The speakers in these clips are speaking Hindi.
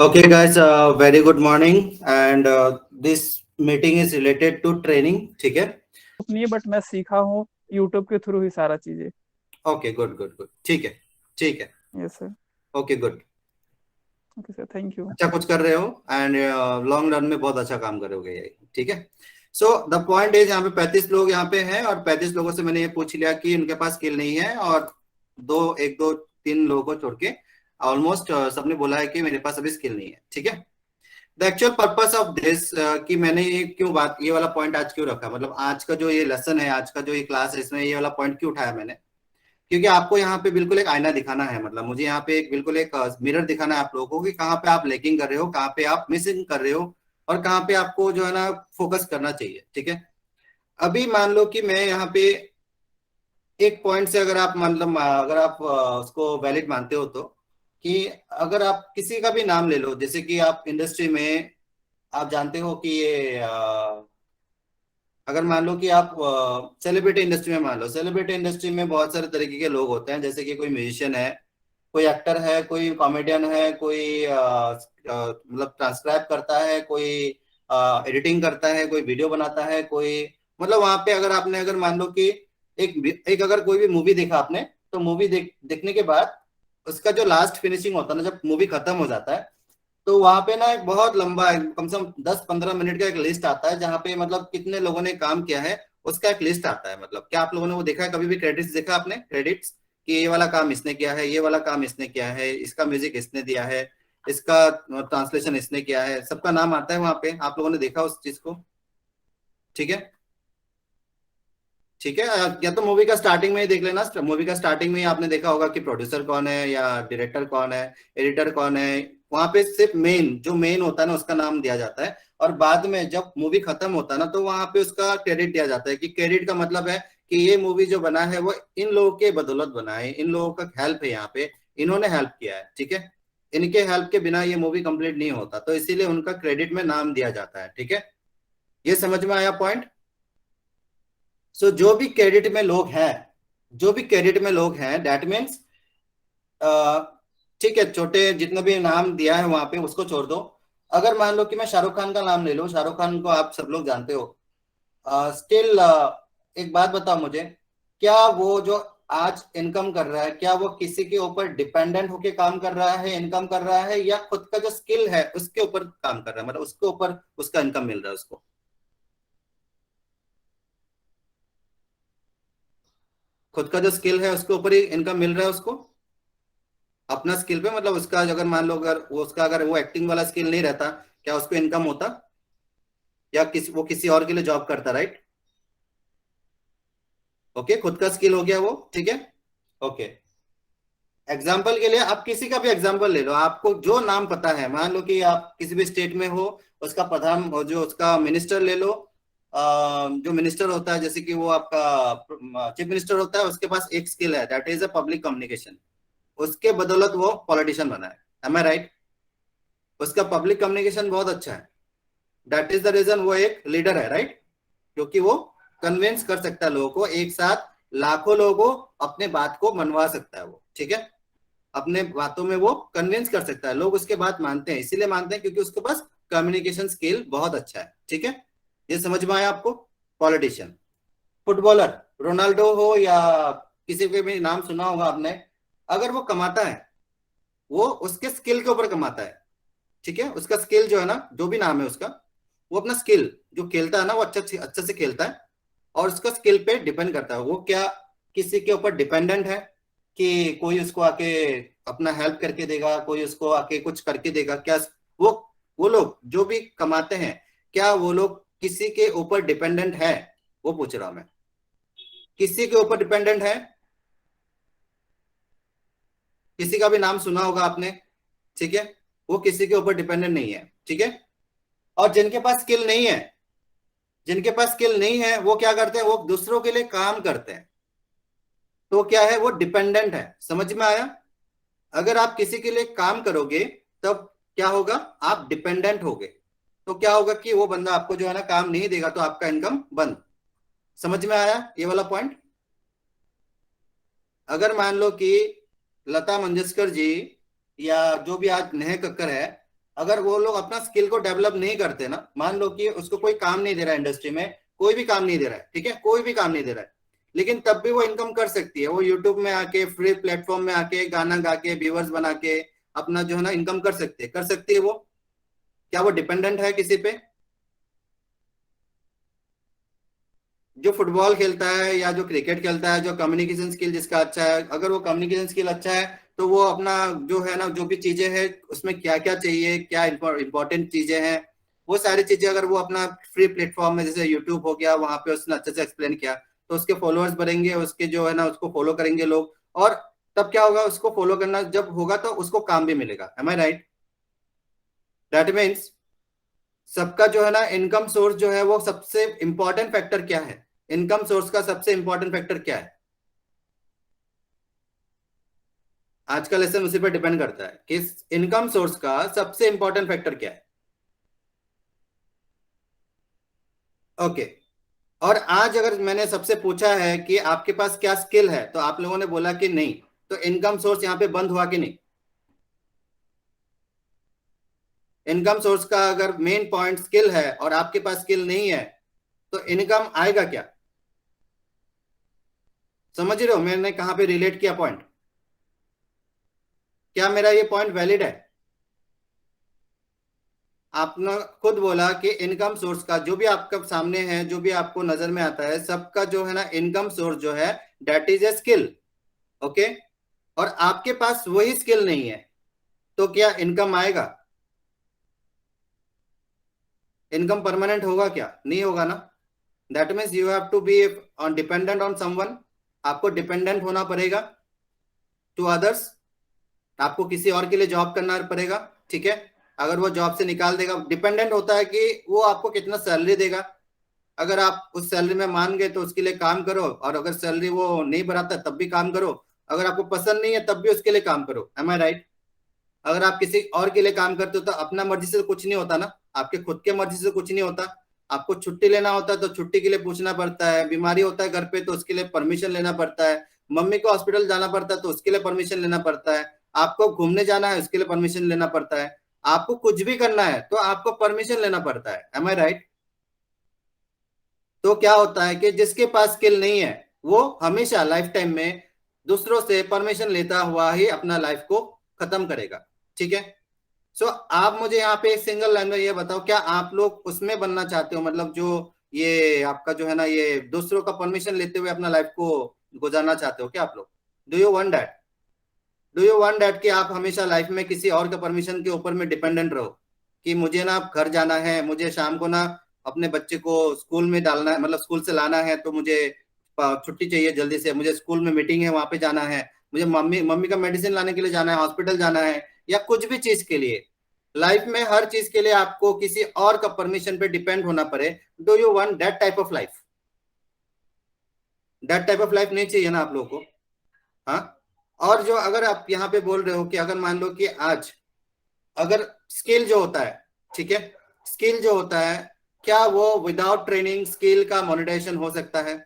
Okay, guys, very good morning. And this meeting is related to training. ठीक है? नहीं है, बट मैं सीखा हूँ यूट्यूब के थ्रू ही सारा चीजें। Okay, good, good, good. ठीक है, ठीक है. Yes sir. Okay, good. Okay sir, thank you. अच्छा कुछ कर रहे हो एंड लॉन्ग रन में बहुत अच्छा काम करोगे ये. ठीक है. सो द पॉइंट इज यहाँ पे 35 लोग यहाँ पे हैं और 35 लोगों से मैंने ये पूछ लिया कि उनके पास स्किल नहीं है और एक दो तीन लोगों को छोड़ के ऑलमोस्ट सबने बोला है कि मेरे पास अभी स्किल नहीं है. ठीक है. The actual purpose of this कि मैंने ये क्यों बात ये वाला पॉइंट आज क्यों रखा, मतलब आज का जो ये लेसन है, आज का जो ये क्लास है, इसमें ये वाला पॉइंट क्यों उठाया मैंने, क्योंकि आपको यहाँ पे बिल्कुल एक आईना दिखाना है. मतलब मुझे यहाँ पे बिल्कुल एक मिरर दिखाना है आप लोगों को कि कहाँ पे आप लैगिंग कर रहे हो, कहाँ पे आप मिसिंग कर रहे हो और कहाँ पे आपको जो है ना फोकस करना चाहिए. ठीक है. अभी मान लो कि मैं यहाँ पे एक पॉइंट से अगर आप मतलब अगर आप उसको वैलिड मानते हो तो कि अगर आप किसी का भी नाम ले लो, जैसे कि आप इंडस्ट्री में आप जानते हो कि ये अगर मान लो कि आप सेलिब्रिटी इंडस्ट्री में मान लो, सेलिब्रिटी इंडस्ट्री में बहुत सारे तरीके के लोग होते हैं. जैसे कि कोई म्यूजिशियन है, कोई एक्टर है, कोई कॉमेडियन है, कोई मतलब ट्रांसक्राइब करता है, कोई एडिटिंग करता है, कोई वीडियो बनाता है, कोई मतलब वहां पे अगर आपने अगर मान लो कि एक अगर कोई भी मूवी देखा आपने, तो मूवी देखने के बाद उसका जो लास्ट फिनिशिंग होता है ना, जब मूवी खत्म हो जाता है, तो वहां पे ना एक बहुत लंबा कम से कम 10-15 मिनट का एक लिस्ट आता है जहाँ पे मतलब कितने लोगों ने काम किया है उसका एक लिस्ट आता है. मतलब क्या आप लोगों ने वो देखा है कभी भी, क्रेडिट्स देखा आपने, क्रेडिट्स कि ये वाला काम इसने किया है, ये वाला काम इसने किया है, इसका म्यूजिक इसने दिया है, इसका ट्रांसलेशन इसने किया है, सबका नाम आता है वहां पे. आप लोगों ने देखा उस चीज को? ठीक है. ठीक है. या तो मूवी का स्टार्टिंग में ही देख लेना. मूवी का स्टार्टिंग में ही आपने देखा होगा कि प्रोड्यूसर कौन है या डायरेक्टर कौन है, एडिटर कौन है. वहां पे सिर्फ मेन जो मेन होता है ना उसका नाम दिया जाता है और बाद में जब मूवी खत्म होता है ना तो वहां पे उसका क्रेडिट दिया जाता है. कि क्रेडिट का मतलब है कि ये मूवी जो बना है वो इन लोगों के बदौलत बना है, इन लोगों का हेल्प है, यहाँ पे इन्होंने हेल्प किया है. ठीक है. इनके हेल्प के बिना ये मूवी कंप्लीट नहीं होता, तो इसीलिए उनका क्रेडिट में नाम दिया जाता है. ठीक है. ये समझ में आया पॉइंट? सो जो भी क्रेडिट में लोग हैं, जो भी क्रेडिट में लोग हैं, दैट मीन्स ठीक है, छोटे जितने भी नाम दिया है वहां पे उसको छोड़ दो. अगर मान लो कि मैं शाहरुख खान का नाम ले लूं, शाहरुख खान को आप सब लोग जानते हो. स्टिल एक बात बताओ मुझे, क्या वो जो आज इनकम कर रहा है, क्या वो किसी के ऊपर डिपेंडेंट होके काम कर रहा है, इनकम कर रहा है, या खुद का जो स्किल है उसके ऊपर काम कर रहा है, मतलब उसके ऊपर उसका इनकम मिल रहा है उसको? खुद का जो स्किल है उसके ऊपर ही इनकम मिल रहा है उसको, अपना स्किल पे. मतलब उसका अगर मान लो अगर वो उसका अगर वो एक्टिंग वाला स्किल नहीं रहता, क्या उसको इनकम होता, या वो किसी और के लिए जॉब करता, राइट? ओके, खुद का स्किल हो गया वो. ठीक है. ओके. एग्जाम्पल के लिए आप किसी का भी एग्जाम्पल ले लो, आपको जो नाम पता है, मान लो कि आप किसी भी स्टेट में हो, उसका प्रधान जो उसका मिनिस्टर ले लो. जो मिनिस्टर होता है, जैसे कि वो आपका चीफ मिनिस्टर होता है, उसके पास एक स्किल है, that is a public communication. उसके बदौलत वो पॉलिटिशियन बना है. M I right? उसका पब्लिक कम्युनिकेशन बहुत अच्छा है, दैट इज द रीजन वो एक लीडर है, राइट? क्योंकि वो कन्विंस कर सकता है लोगों को, एक साथ लाखों लोगों को अपने बात को मनवा सकता है वो. ठीक है. अपने बातों में वो कन्विंस कर सकता है, लोग उसके बात मानते हैं, इसीलिए मानते हैं क्योंकि उसके पास कम्युनिकेशन स्किल बहुत अच्छा है. ठीक है. ये समझ में आया आपको? पॉलिटिशियन. फुटबॉलर, रोनाल्डो हो या किसी के भी नाम सुना होगा आपने, अगर वो कमाता है, वो उसके स्किल के ऊपर कमाता है. ठीक है. उसका स्किल जो है ना, जो भी नाम है उसका, वो अपना स्किल जो खेलता है ना वो अच्छा से खेलता है और उसका स्किल पे डिपेंड करता है. वो क्या किसी के ऊपर डिपेंडेंट है कि कोई उसको आके अपना हेल्प करके देगा, कोई उसको आके कुछ करके देगा? क्या वो वो लोग जो भी कमाते हैं, क्या वो लोग किसी के ऊपर डिपेंडेंट है? वो पूछ रहा हूं मैं. किसी के ऊपर डिपेंडेंट है? किसी का भी नाम सुना होगा आपने. ठीक है. वो किसी के ऊपर डिपेंडेंट नहीं है. ठीक है. और जिनके पास स्किल नहीं है, जिनके पास स्किल नहीं है वो क्या करते हैं, वो दूसरों के लिए काम करते हैं. तो क्या है, वो डिपेंडेंट है. समझ में आया? अगर आप किसी के लिए काम करोगे तब क्या होगा, आप डिपेंडेंट होगे. तो क्या होगा कि वो बंदा आपको जो है ना काम नहीं देगा, तो आपका इनकम बंद. समझ में आया ये वाला पॉइंट? अगर मान लो कि लता मंगेशकर जी या जो भी आज नेहा कक्कर है, अगर वो लोग अपना स्किल को डेवलप नहीं करते ना, मान लो कि उसको कोई काम नहीं दे रहा है इंडस्ट्री में, कोई भी काम नहीं दे रहा है, ठीक है, कोई भी काम नहीं दे रहा है, लेकिन तब भी वो इनकम कर सकती है। वो यूट्यूब में आके, फ्री प्लेटफॉर्म में आके गाना गा के, व्यूअर्स बना के अपना जो है ना इनकम कर सकती है वो। क्या वो डिपेंडेंट है किसी पे? जो फुटबॉल खेलता है या जो क्रिकेट खेलता है, जो कम्युनिकेशन स्किल जिसका अच्छा है, अगर वो कम्युनिकेशन स्किल अच्छा है तो वो अपना जो है ना, जो भी चीजें हैं उसमें क्या क्या चाहिए, क्या इंपॉर्टेंट चीजें हैं, वो सारी चीजें अगर वो अपना फ्री प्लेटफॉर्म में, जैसे यूट्यूब हो गया, वहां पे उसने अच्छे से एक्सप्लेन किया, तो उसके फॉलोअर्स बढ़ेंगे, उसके जो है ना उसको फॉलो करेंगे लोग, और तब क्या होगा, उसको फॉलो करना जब होगा तो उसको काम भी मिलेगा। Am I right? That means सबका जो है ना इनकम सोर्स जो है वो सबसे इंपॉर्टेंट फैक्टर क्या है? इनकम सोर्स का सबसे इंपॉर्टेंट फैक्टर क्या है? आज का लेसन उसी पर डिपेंड करता है कि इनकम सोर्स का सबसे इंपॉर्टेंट फैक्टर क्या है। ओके। और आज अगर मैंने सबसे पूछा है कि आपके पास क्या स्किल है, तो आप लोगों ने बोला कि नहीं, तो इनकम सोर्स यहां पे बंद हुआ कि नहीं? इनकम सोर्स का अगर मेन पॉइंट स्किल है और आपके पास स्किल नहीं है, तो इनकम आएगा क्या? समझ रहे हो मैंने कहां पे रिलेट किया पॉइंट? क्या मेरा ये पॉइंट वैलिड है? आपने खुद बोला कि इनकम सोर्स का जो भी आपके सामने है, जो भी आपको नजर में आता है, सबका जो है ना इनकम सोर्स जो है, that is a skill. Okay. और आपके पास वही स्किल नहीं है, तो क्या इनकम आएगा? इनकम परमानेंट होगा क्या? नहीं होगा ना। That means you have to be on dependent on someone. आपको डिपेंडेंट होना पड़ेगा टू अदर्स। आपको किसी और के लिए जॉब करना पड़ेगा, ठीक है। अगर वो जॉब से निकाल देगा, डिपेंडेंट होता है कि वो आपको कितना सैलरी देगा। अगर आप उस सैलरी में मान गए तो उसके लिए काम करो, और अगर सैलरी वो नहीं बढ़ाता तब भी काम करो। अगर आपको पसंद नहीं है तब भी उसके लिए काम करो। M I right? अगर आप किसी और के लिए काम करते हो तो अपना मर्जी से तो कुछ नहीं होता ना, आपके खुद के मर्जी से कुछ नहीं होता। आपको छुट्टी लेना होता है तो छुट्टी के लिए पूछना पड़ता है, बीमारी होता है घर पे तो उसके लिए परमिशन लेना पड़ता है, मम्मी को हॉस्पिटल जाना पड़ता है तो उसके लिए परमिशन लेना पड़ता है, आपको घूमने जाना है उसके लिए परमिशन लेना पड़ता है, आपको कुछ भी करना है तो आपको परमिशन लेना पड़ता है। M I right? तो क्या होता है कि जिसके पास स्किल नहीं है, वो हमेशा लाइफ टाइम में दूसरों से परमिशन लेता हुआ ही अपना लाइफ को खत्म करेगा, ठीक है। सो आप मुझे यहाँ पे एक सिंगल लाइन में ये बताओ, क्या आप लोग उसमें बनना चाहते हो, मतलब जो ये आपका जो है ना, ये दूसरों का परमिशन लेते हुए अपना लाइफ को गुजारना चाहते हो क्या आप लोग? Do you want that? Do you want that कि आप हमेशा लाइफ में किसी और के परमिशन के ऊपर में डिपेंडेंट रहो, कि मुझे ना घर जाना है, मुझे शाम को ना अपने बच्चे को स्कूल में डालना है, मतलब स्कूल से लाना है, तो मुझे छुट्टी चाहिए जल्दी से, मुझे स्कूल में मीटिंग है वहां पे जाना है, मुझे मम्मी मम्मी का मेडिसिन लाने के लिए जाना है, हॉस्पिटल जाना है, या कुछ भी चीज के लिए, लाइफ में हर चीज के लिए आपको किसी और का परमिशन पे डिपेंड होना पड़े? Do you want that type of life? That type of life नहीं चाहिए ना आप लोगों को। हाँ। और जो अगर आप यहाँ पे बोल रहे हो कि अगर मान लो कि आज अगर स्किल जो होता है, ठीक है, स्किल जो होता है, क्या वो विदाउट ट्रेनिंग स्किल का मोनेटाइजेशन हो सकता है?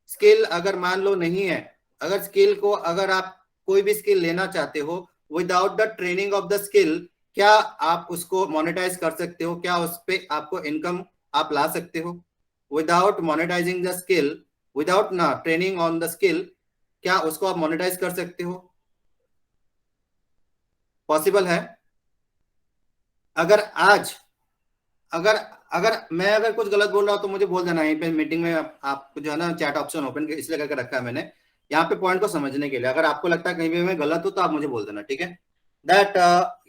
स्किल अगर मान लो नहीं है, अगर स्किल को, अगर आप कोई भी स्किल लेना चाहते हो, without the training of the skill, क्या आप उसको मोनेटाइज कर सकते हो? क्या उस पे आपको इनकम आप ला सकते हो? Without monetising the skill, without ना ट्रेनिंग ऑन द स्किल, क्या उसको आप मोनेटाइज कर सकते हो? पॉसिबल है? अगर आज, अगर अगर मैं अगर कुछ गलत बोल रहा हूं तो मुझे बोल देना, यहीं पे मीटिंग में आप जो है ना चैट ऑप्शन ओपन इसलिए करके रखा है मैंने, यहाँ पे पॉइंट को समझने के लिए। अगर आपको लगता है कहीं भी मैं गलत हूं तो आप मुझे बोल देना, ठीक है। दैट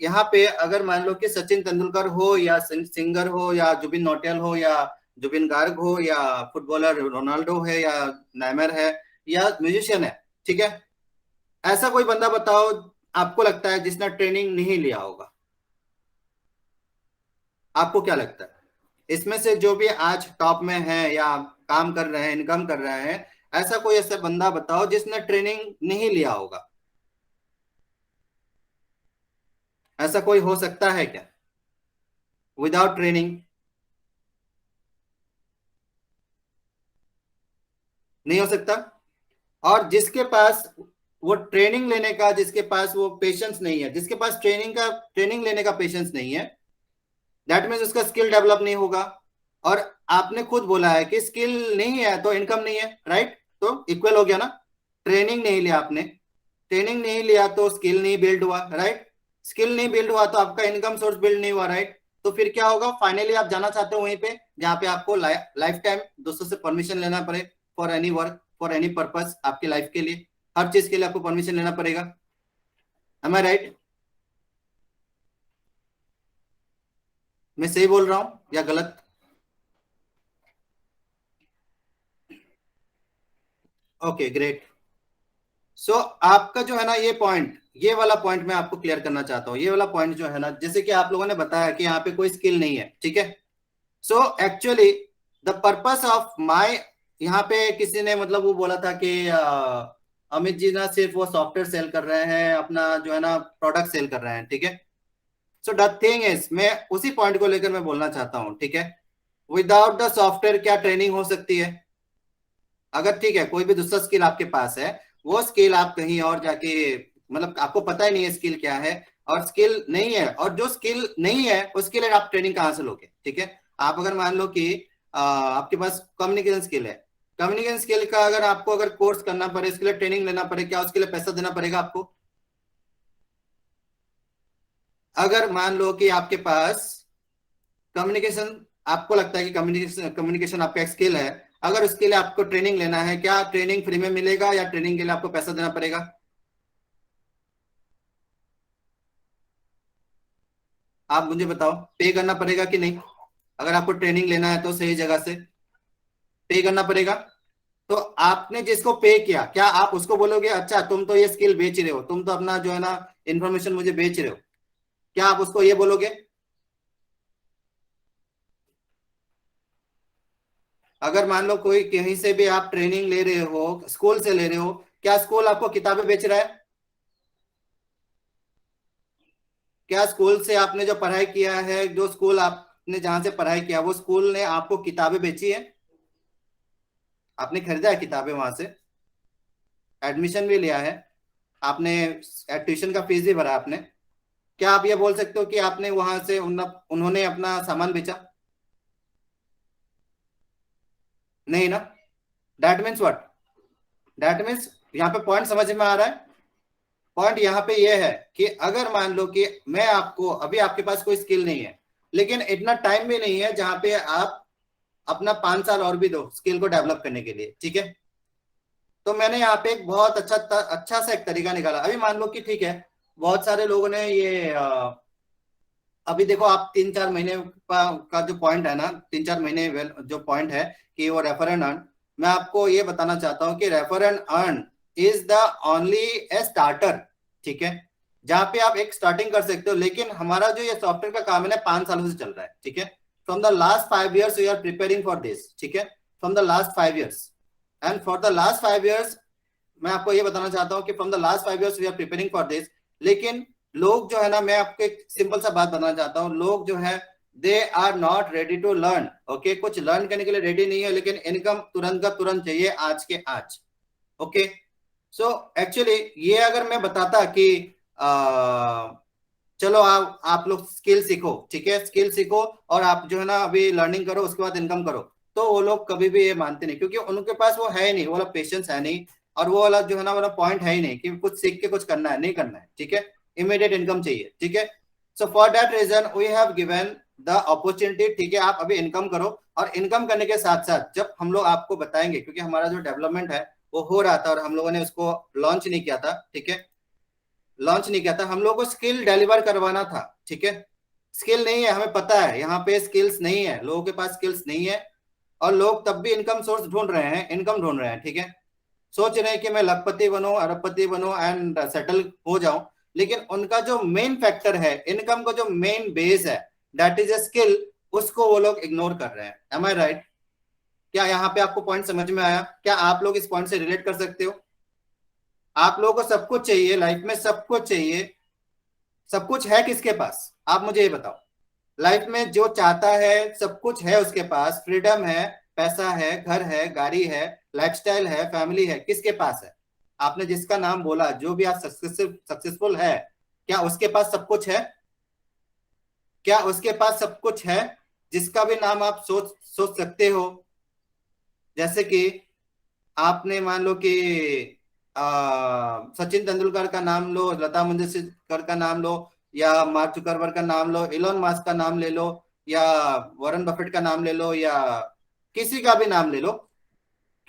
यहाँ पे अगर मान लो कि सचिन तेंदुलकर हो, या सिंगर हो, या जुबिन नौटियाल हो, या जुबिन गार्ग हो, या फुटबॉलर रोनाल्डो है, या नेमर है, या म्यूजिशियन है, ठीक है, ऐसा कोई बंदा बताओ आपको लगता है जिसने ट्रेनिंग नहीं लिया होगा? आपको क्या लगता है इसमें से जो भी आज टॉप में है या काम कर रहे हैं, इनकम कर रहे हैं, ऐसा कोई ऐसा बंदा बताओ जिसने ट्रेनिंग नहीं लिया होगा? ऐसा कोई हो सकता है क्या विदाउट ट्रेनिंग? नहीं हो सकता। और जिसके पास वो ट्रेनिंग लेने का, जिसके पास वो पेशेंस नहीं है, जिसके पास ट्रेनिंग लेने का पेशेंस नहीं है, दैट मीन्स उसका स्किल डेवलप नहीं होगा। और आपने खुद बोला है कि स्किल नहीं है तो इनकम नहीं है, राइट? तो इक्वल हो गया ना। ट्रेनिंग नहीं लिया आपने, ट्रेनिंग नहीं लिया तो स्किल नहीं बिल्ड हुआ, राइट? स्किल नहीं बिल्ड हुआ तो आपका इनकम सोर्स बिल्ड नहीं हुआ, राइट? तो फिर क्या होगा, फाइनली आप जाना चाहते हो वहीं पे जहाँ पे आपको लाइफ टाइम दोस्तों से परमिशन लेना पड़े, for any work, for any purpose, आपकी लाइफ के लिए, हर चीज के लिए आपको परमिशन लेना पड़ेगा। M I right? मैं सही बोल रहा हूँ या गलत? Okay great. सो आपका जो है ना ये पॉइंट, ये वाला पॉइंट मैं आपको क्लियर करना चाहता हूँ। ये वाला पॉइंट जो है ना, जैसे कि आप लोगों ने बताया कि यहाँ पे कोई स्किल नहीं है, ठीक है? So actually the purpose of my, यहाँ पे किसी ने मतलब वो बोला था कि अमित जी ना सिर्फ वो सॉफ्टवेयर सेल कर रहे हैं, अपना जो है ना प्रोडक्ट सेल कर रहे हैं, ठीक है? सो द थिंग इज, मैं उसी पॉइंट को लेकर मैं बोलना चाहता हूँ, ठीक है? विदाउट द सॉफ्टवेयर क्या ट्रेनिंग हो सकती है? अगर ठीक है कोई भी दूसरा स्किल आपके पास है, वो स्किल आप कहीं और जाके, मतलब आपको पता ही नहीं है स्किल क्या है, और स्किल नहीं है, और जो स्किल नहीं है उसके लिए आप ट्रेनिंग कहाँ से लोगे, ठीक है? आप अगर मान लो कि आपके पास कम्युनिकेशन स्किल है, कम्युनिकेशन स्किल का अगर आपको अगर कोर्स करना पड़े, इसके लिए ट्रेनिंग लेना पड़े, क्या उसके लिए पैसा देना पड़ेगा आपको? अगर मान लो कि आपके पास कम्युनिकेशन, आपको लगता है कि कम्युनिकेशन कम्युनिकेशन आपका एक स्किल है, अगर उसके लिए आपको ट्रेनिंग लेना है, क्या ट्रेनिंग फ्री में मिलेगा या ट्रेनिंग के लिए आपको पैसा देना पड़ेगा? आप मुझे बताओ, पे करना पड़ेगा कि नहीं? अगर आपको ट्रेनिंग लेना है तो सही जगह से पे करना पड़ेगा। तो आपने जिसको पे किया, क्या आप उसको बोलोगे अच्छा तुम तो ये स्किल बेच रहे हो, तुम तो अपना जो है ना इंफॉर्मेशन मुझे बेच रहे हो, क्या आप उसको ये बोलोगे? अगर मान लो कोई कहीं से भी आप ट्रेनिंग ले रहे हो, स्कूल से ले रहे हो, क्या स्कूल आपको किताबें बेच रहा है? क्या स्कूल से आपने जो पढ़ाई किया है, जो स्कूल आपने जहां से पढ़ाई किया, वो स्कूल ने आपको किताबें बेची है? आपने खरीदा है किताबें वहां से, एडमिशन भी लिया है आपने, ट्यूशन का फीस भी भरा आपने, क्या आप ये बोल सकते हो कि आपने वहां से उन्होंने अपना सामान बेचा? नहीं ना। That means what? That means, यहाँ पे पॉइंट समझ में आ रहा है? पॉइंट यहाँ पे ये है कि अगर मान लो कि मैं आपको, अभी आपके पास कोई स्किल नहीं है, लेकिन इतना टाइम भी नहीं है जहां पे आप अपना 5 साल और भी दो स्किल को डेवलप करने के लिए, ठीक है? तो मैंने यहाँ पे एक बहुत अच्छा सा एक तरीका निकाला। अभी मान लो कि ठीक है, बहुत सारे लोगों ने ये अभी देखो आप 3-4 महीने का जो पॉइंट है ना, 3-4 महीने जो पॉइंट है कि वो रेफर एंड अर्न, मैं आपको ये बताना चाहता हूँ कि refer and earn is the only A starter, ठीक है? जहां पे आप एक स्टार्टिंग कर सकते हो, लेकिन हमारा जो ये सॉफ्टवेयर का काम है ना 5 सालों से चल रहा है, ठीक है? From the last 5 years we are preparing for this, ठीक है? From the last 5 years, and for the last 5 years मैं आपको ये बताना चाहता हूँ कि from the last 5 years we are preparing for this. लेकिन लोग जो है ना, मैं आपको एक सिंपल सा बात बताना चाहता हूँ, लोग जो है they are not ready to learn, okay? कुछ लर्न करने के लिए रेडी नहीं है, लेकिन इनकम तुरंत का तुरंत चाहिए, आज के आज, ओके? सो एक्चुअली ये अगर मैं बताता कि चलो आप लोग स्किल सीखो, ठीक है? स्किल सीखो और आप जो है ना अभी लर्निंग करो, उसके बाद इनकम करो, तो वो लोग कभी भी ये मानते नहीं, क्योंकि उनके पास वो है ही नहीं, वो वाला पेशेंस है नहीं, और वो वाला जो है ना वाला पॉइंट है ही नहीं कि कुछ सीख के कुछ करना है, नहीं करना है, ठीक है? इमीडिएट इनकम चाहिए, ठीक है? So for that reason we have given the opportunity, ठीक है? आप अभी इनकम करो, और इनकम करने के साथ साथ जब हम लोग आपको बताएंगे, क्योंकि हमारा जो डेवलपमेंट है वो हो रहा था और हम लोगों ने उसको लॉन्च नहीं किया था, ठीक है? लॉन्च नहीं किया था, हम लोगों को स्किल डिलीवर करवाना था, ठीक है? स्किल नहीं है, हमें पता है यहाँ पे स्किल्स नहीं है, लोगों के पास स्किल्स नहीं है, और लोग तब भी इनकम सोर्स ढूंढ रहे हैं, इनकम ढूंढ रहे हैं, ठीक है? सोच रहे हैं कि मैं लखपति बनूं, अरबपति बनूं एंड सेटल हो जाऊं, लेकिन उनका जो मेन फैक्टर है, इनकम का जो मेन बेस है, दैट इज ए स्किल, उसको वो लोग इग्नोर कर रहे हैं। M I right? क्या यहाँ पे आपको पॉइंट समझ में आया? क्या आप लोग इस पॉइंट से रिलेट कर सकते हो? आप लोगों को सब कुछ चाहिए लाइफ में, सब कुछ चाहिए, सब कुछ है किसके पास? आप मुझे ये बताओ, लाइफ में जो चाहता है सब कुछ है उसके पास, फ्रीडम है, पैसा है, घर है, गाड़ी है, लाइफस्टाइल है, फैमिली है, किसके पास है? आपने जिसका नाम बोला, जो भी आज सक्सेसफुल है, क्या उसके पास सब कुछ है? क्या उसके पास सब कुछ है? जिसका भी नाम आप सोच सोच सकते हो। जैसे कि आपने मान लो कि सचिन तेंदुलकर का नाम लो, लता मंगेशकर का नाम लो, या मार्क जुकरबर्ग का नाम लो, इलोन मस्क का नाम ले लो, या वॉरेन बफेट का नाम ले लो, या किसी का भी नाम ले लो।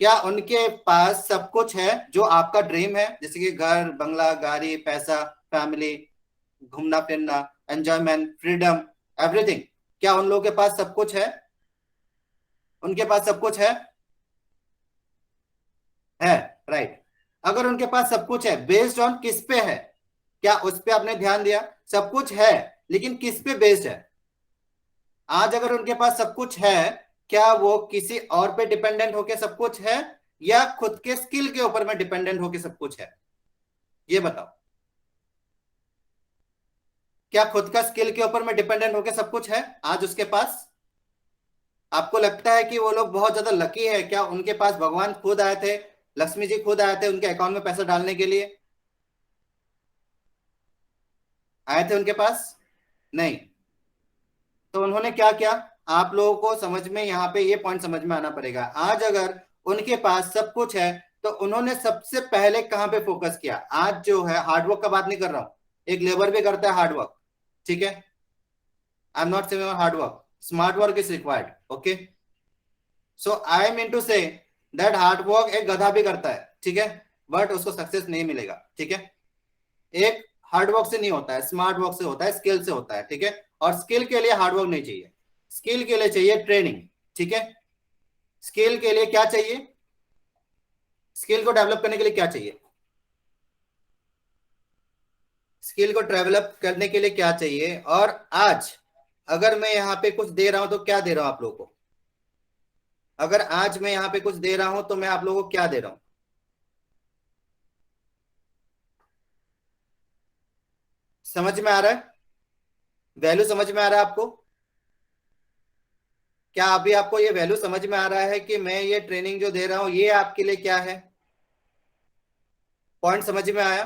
क्या उनके पास सब कुछ है जो आपका ड्रीम है, जैसे कि घर, बंगला, गाड़ी, पैसा, फैमिली, घूमना फिरना, एंजॉयमेंट, फ्रीडम, एवरीथिंग? क्या उन लोगों के पास सब कुछ है? उनके पास सब कुछ है, राइट। अगर उनके पास सब कुछ है, बेस्ड ऑन किस पे है? क्या उस पे आपने ध्यान दिया? सब कुछ है, लेकिन किस पे बेस्ड है? आज अगर उनके पास सब कुछ है, क्या वो किसी और पे डिपेंडेंट होके सब कुछ है, या खुद के स्किल के ऊपर में डिपेंडेंट होके सब कुछ है? ये बताओ। क्या खुद का स्किल के ऊपर में डिपेंडेंट होके सब कुछ है आज उसके पास? आपको लगता है कि वो लोग बहुत ज्यादा लकी है? क्या उनके पास भगवान खुद आए थे, लक्ष्मी जी खुद आए थे उनके अकाउंट में पैसा डालने के लिए? आए थे उनके पास? नहीं। तो उन्होंने क्या किया? आप लोगों को समझ में यहाँ पे ये पॉइंट समझ में आना पड़ेगा। आज अगर उनके पास सब कुछ है, तो उन्होंने सबसे पहले कहाँ पे फोकस किया? आज जो है, हार्डवर्क का बात नहीं कर रहा हूं, एक लेबर भी करता है हार्डवर्क, ठीक है? I am not saying hard work, smart work is required, okay? So I am in to say that hard work एक गधा भी करता है, ठीक है, बट उसको सक्सेस नहीं मिलेगा, ठीक है? एक हार्डवर्क से नहीं होता है, स्मार्ट वर्क से होता है, स्किल से होता है, ठीक है? और स्किल के लिए हार्डवर्क नहीं चाहिए, स्किल के लिए चाहिए ट्रेनिंग, ठीक है? स्किल के लिए क्या चाहिए? स्किल को डेवलप करने के लिए क्या चाहिए? स्किल को डेवलप करने के लिए क्या चाहिए? और आज अगर मैं यहाँ पे कुछ दे रहा हूं, तो क्या दे रहा हूं आप लोगों को? अगर आज मैं यहाँ पे कुछ दे रहा हूं, तो मैं आप लोगों को क्या दे रहा हूं? समझ में आ रहा है? वैल्यू समझ में आ रहा है आपको? क्या अभी आपको ये वैल्यू समझ में आ रहा है कि मैं ये ट्रेनिंग जो दे रहा हूं, ये आपके लिए क्या है? पॉइंट समझ में आया?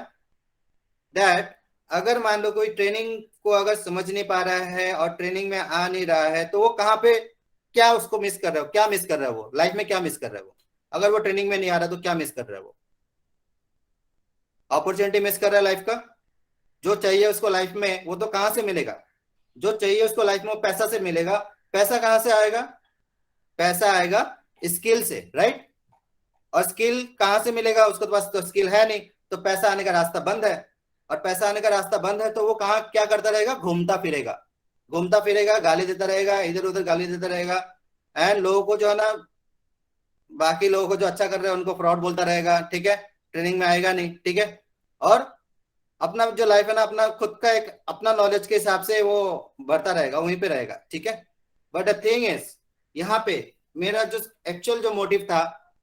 दैट अगर मान लो कोई ट्रेनिंग को अगर समझ नहीं पा रहा है और ट्रेनिंग में आ नहीं रहा है, तो वो कहाँ पे, क्या उसको मिस कर रहा है? क्या मिस कर रहा है वो लाइफ में? क्या मिस कर रहा है वो? अगर वो ट्रेनिंग में नहीं आ रहा, तो क्या मिस कर रहा है वो? अपॉर्चुनिटी मिस कर रहा है लाइफ का। जो चाहिए उसको लाइफ में, वो तो कहाँ से मिलेगा? जो चाहिए उसको लाइफ में, वो पैसा से मिलेगा। पैसा कहाँ से आएगा? पैसा आएगा स्किल से, राइट? और स्किल कहाँ से मिलेगा? उसके पास तो स्किल है नहीं, तो पैसा आने का रास्ता बंद है। और पैसा आने का रास्ता बंद है, तो वो कहाँ क्या करता रहेगा? घूमता फिरेगा, घूमता फिरेगा, गाली देता रहेगा, इधर उधर गाली देता रहेगा। एंड लोगों को जो है ना, बाकी लोगों को जो अच्छा कर रहे हैं उनको फ्रॉड बोलता रहेगा, ठीक है? ट्रेनिंग में आएगा नहीं, ठीक है? और अपना जो लाइफ है ना, अपना खुद का एक अपना नॉलेज के हिसाब से वो बढ़ता रहेगा, वहीं पे रहेगा, ठीक है? बट द थिंग इज, यहाँ पे मेरा जो एक्चुअल जो मोटिव था,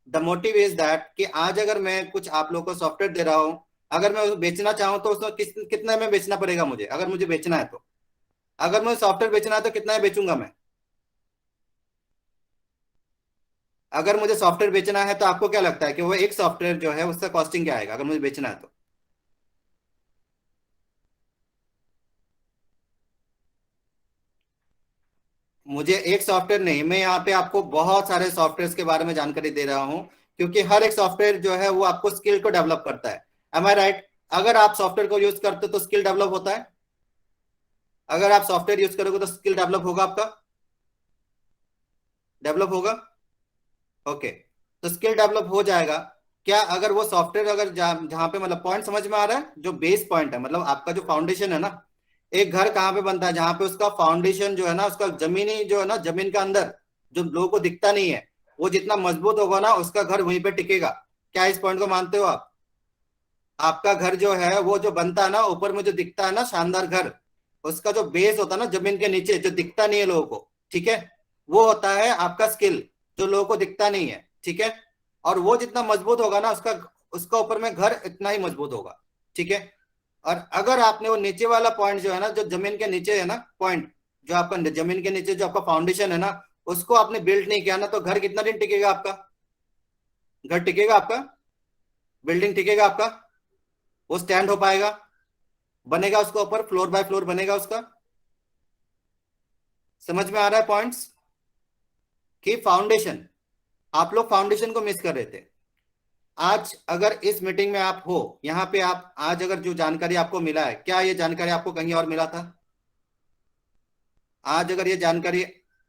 द मोटिव इज दैट कि आज अगर मैं कुछ आप लोगों को सॉफ्टवेयर दे रहा हूँ, अगर मैं उसको बेचना चाहूँ, तो उसको कितने में बेचना पड़ेगा मुझे? अगर मुझे बेचना है तो, अगर मुझे सॉफ्टवेयर बेचना है तो कितना में बेचूंगा मैं? अगर मुझे सॉफ्टवेयर बेचना है, तो आपको क्या लगता है कि वो एक सॉफ्टवेयर जो है उसका कॉस्टिंग क्या आएगा, अगर मुझे बेचना है तो? मुझे एक सॉफ्टवेयर नहीं, मैं यहाँ पे आपको बहुत सारे सॉफ्टवेयर के बारे में जानकारी दे रहा हूँ, क्योंकि हर एक सॉफ्टवेयर जो है वो आपको स्किल को डेवलप करता है। M I right? अगर आप सॉफ्टवेयर को यूज करते हो तो स्किल डेवलप होता है। अगर आप सॉफ्टवेयर यूज करोगे तो स्किल डेवलप होगा, आपका डेवलप होगा, ओके? तो स्किल डेवलप हो जाएगा। क्या अगर वो सॉफ्टवेयर, अगर जहाँ पे, मतलब पॉइंट समझ में आ रहा है? जो बेस पॉइंट है, मतलब आपका जो फाउंडेशन है ना, एक घर कहाँ पे बनता है? जहां पे उसका फाउंडेशन जो है ना, उसका जमीनी जो है ना, जमीन के अंदर जो लोगों को दिखता नहीं है, वो जितना मजबूत होगा ना, उसका घर वहीं पे टिकेगा। क्या इस पॉइंट को मानते हो आप? आपका घर जो है वो जो बनता है ना, ऊपर में जो दिखता है ना शानदार घर, उसका जो बेस होता है ना, जमीन के नीचे जो दिखता नहीं है लोगों को, ठीक है, वो होता है आपका स्किल, जो लोगों को दिखता नहीं है, ठीक है? और वो जितना मजबूत होगा ना, उसका उसका ऊपर में घर इतना ही मजबूत होगा, ठीक है? और अगर आपने वो नीचे वाला पॉइंट जो है ना, जो जमीन के नीचे है ना पॉइंट, जो आपका जमीन के नीचे जो आपका फाउंडेशन है ना, उसको आपने बिल्ड नहीं किया ना, तो घर कितना दिन टिकेगा आपका? घर टिकेगा आपका? बिल्डिंग टिकेगा आपका? वो स्टैंड हो पाएगा? बनेगा उसका ऊपर, फ्लोर बाय फ्लोर बनेगा उसका? समझ में आ रहा है पॉइंट्स? कि फाउंडेशन, आप लोग फाउंडेशन को मिस कर रहे थे। आज अगर इस मीटिंग में आप हो, यहाँ पे आप आज अगर जो जानकारी आपको मिला है, क्या ये जानकारी आपको कहीं और मिला था? आज अगर ये जानकारी